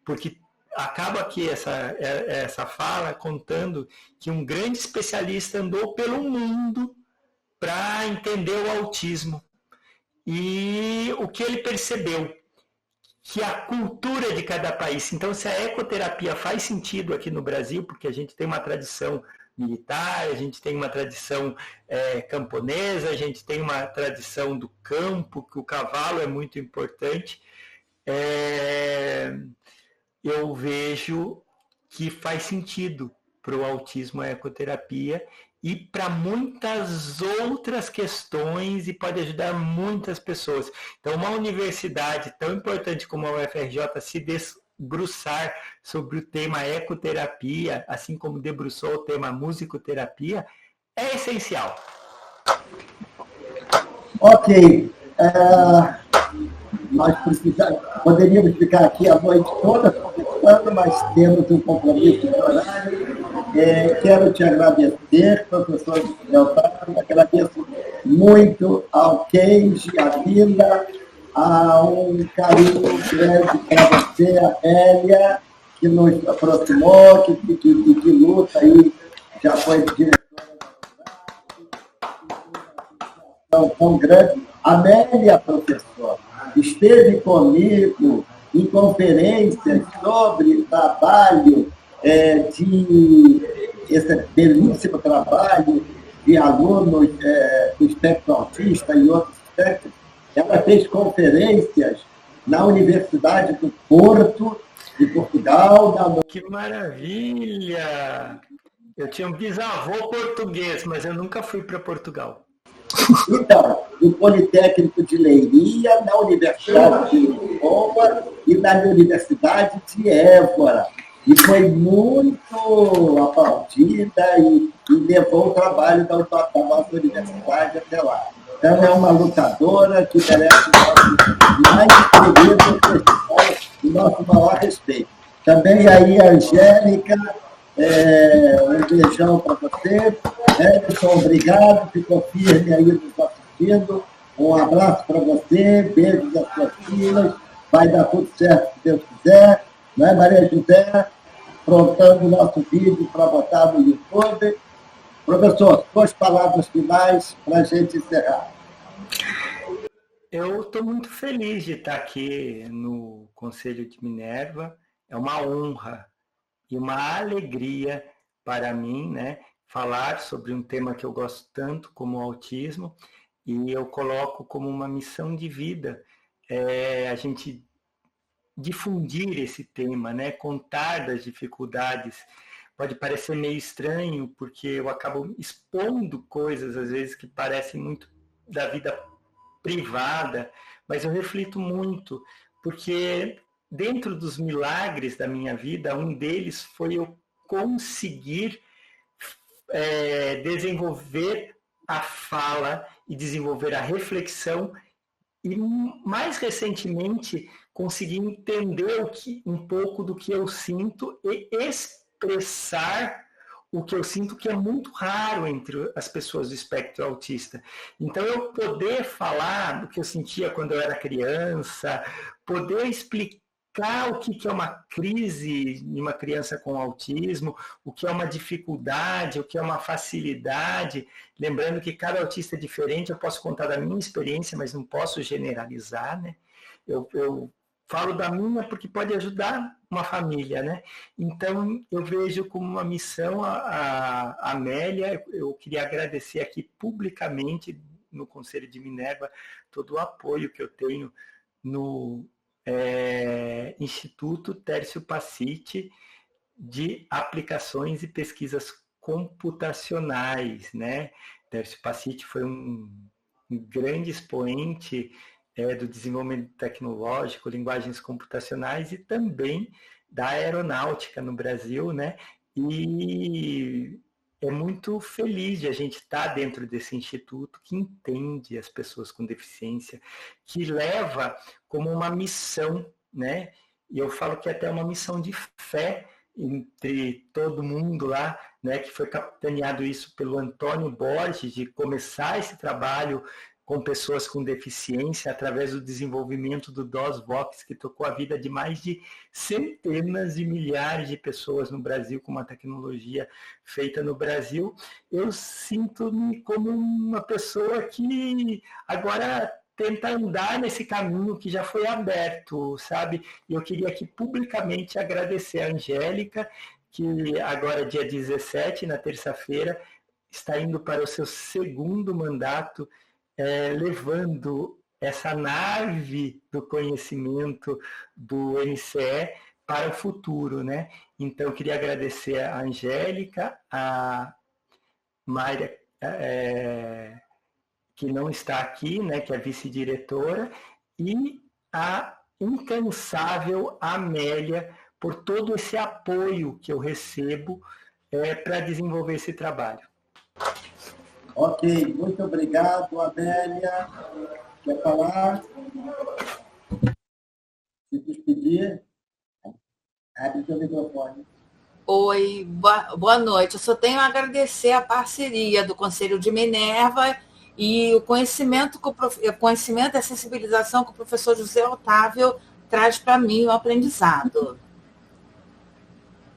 porque acaba aqui essa fala contando que um grande especialista andou pelo mundo para entender o autismo, e o que ele percebeu, que a cultura de cada país. Então, se a ecoterapia faz sentido aqui no Brasil, porque a gente tem uma tradição militar, a gente tem uma tradição camponesa, a gente tem uma tradição do campo, que o cavalo é muito importante, eu vejo que faz sentido para o autismo a ecoterapia, e para muitas outras questões, e pode ajudar muitas pessoas. Então, uma universidade tão importante como a UFRJ se debruçar sobre o tema ecoterapia, assim como debruçou o tema musicoterapia, é essencial. Ok. Nós poderíamos ficar aqui a noite toda conversando, mas temos um compromisso de horário. Quero te agradecer, professor Leotardo, agradeço muito ao Kenji, à Vila, a um carinho grande para você, a Hélia, que nos aproximou, que luta aí, já foi diretora da tão grande. A Amélia, professor, esteve comigo em conferências sobre trabalho esse belíssimo trabalho de alunos do espectro autista e outros espectros. Ela fez conferências na Universidade do Porto, de Portugal. Que maravilha! Eu tinha um bisavô português, mas eu nunca fui para Portugal. Então, no Politécnico de Leiria, na Universidade de Lisboa e na Universidade de Évora. E foi muito aplaudida e levou o trabalho da nossa universidade até lá. Então, é uma lutadora que merece mais querido e nosso maior respeito. Também aí a Angélica, um beijão para você. Edson, obrigado, ficou firme aí nos assistindo. Um abraço para você, beijos às suas filhas. Vai dar tudo certo, se Deus quiser. Não é, Maria José? Prontando o nosso vídeo para botar no YouTube. Professor, suas palavras finais para a gente encerrar. Eu estou muito feliz de estar aqui no Conselho de Minerva. É uma honra e uma alegria para mim, né, falar sobre um tema que eu gosto tanto como o autismo, e eu coloco como uma missão de vida a gente difundir esse tema, né, contar das dificuldades. Pode parecer meio estranho, porque eu acabo expondo coisas, às vezes, que parecem muito da vida privada, mas eu reflito muito, porque dentro dos milagres da minha vida, um deles foi eu conseguir desenvolver a fala e desenvolver a reflexão e, mais recentemente, conseguir entender um pouco do que eu sinto e expressar o que eu sinto, que é muito raro entre as pessoas do espectro autista. Então, eu poder falar do que eu sentia quando eu era criança, poder explicar o que é uma crise de uma criança com autismo, o que é uma dificuldade, o que é uma facilidade. Lembrando que cada autista é diferente, eu posso contar da minha experiência, mas não posso generalizar, né? Eu falo da minha porque pode ajudar uma família, né? Então, eu vejo como uma missão a Amélia. Eu queria agradecer aqui publicamente, no Conselho de Minerva, todo o apoio que eu tenho no Instituto Tércio Passiti de Aplicações e Pesquisas Computacionais, né? Tércio Passiti foi um grande expoente do desenvolvimento tecnológico, linguagens computacionais e também da aeronáutica no Brasil, né? E é muito feliz de a gente estar dentro desse instituto que entende as pessoas com deficiência, que leva como uma missão, né? E eu falo que é até uma missão de fé entre todo mundo lá, né? Que foi capitaneado isso pelo Antônio Borges, de começar esse trabalho com pessoas com deficiência, através do desenvolvimento do DOS-Vox, que tocou a vida de mais de centenas de milhares de pessoas no Brasil, com uma tecnologia feita no Brasil. Eu sinto-me como uma pessoa que agora tenta andar nesse caminho que já foi aberto, sabe? E eu queria aqui publicamente agradecer a Angélica, que agora, dia 17, na terça-feira, está indo para o seu segundo mandato, levando essa nave do conhecimento do NCE para o futuro, né? Então, eu queria agradecer a Angélica, a Mayra, que não está aqui, né, que é vice-diretora, e a incansável Amélia, por todo esse apoio que eu recebo para desenvolver esse trabalho. Ok, muito obrigado, Amélia. Quer falar? Se despedir? Abre o seu microfone. Oi, boa noite. Eu só tenho a agradecer a parceria do Conselho de Minerva e o conhecimento e a sensibilização que o professor José Otávio traz para mim, o aprendizado.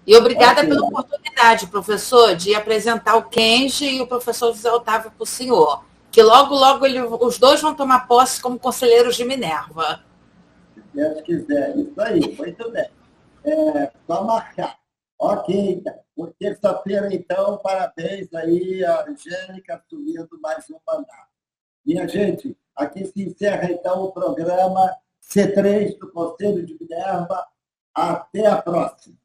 E obrigada pela oportunidade, professor, de apresentar o Kenji e o professor José Otávio para o senhor, que logo, logo os dois vão tomar posse como conselheiros de Minerva. Se Deus quiser. Isso aí, muito bem. Só marcar. Ok, por terça-feira, então, parabéns aí a Angélica assumindo mais um mandato. Minha gente, aqui se encerra, então, o programa C3 do Conselho de Minerva. Até a próxima.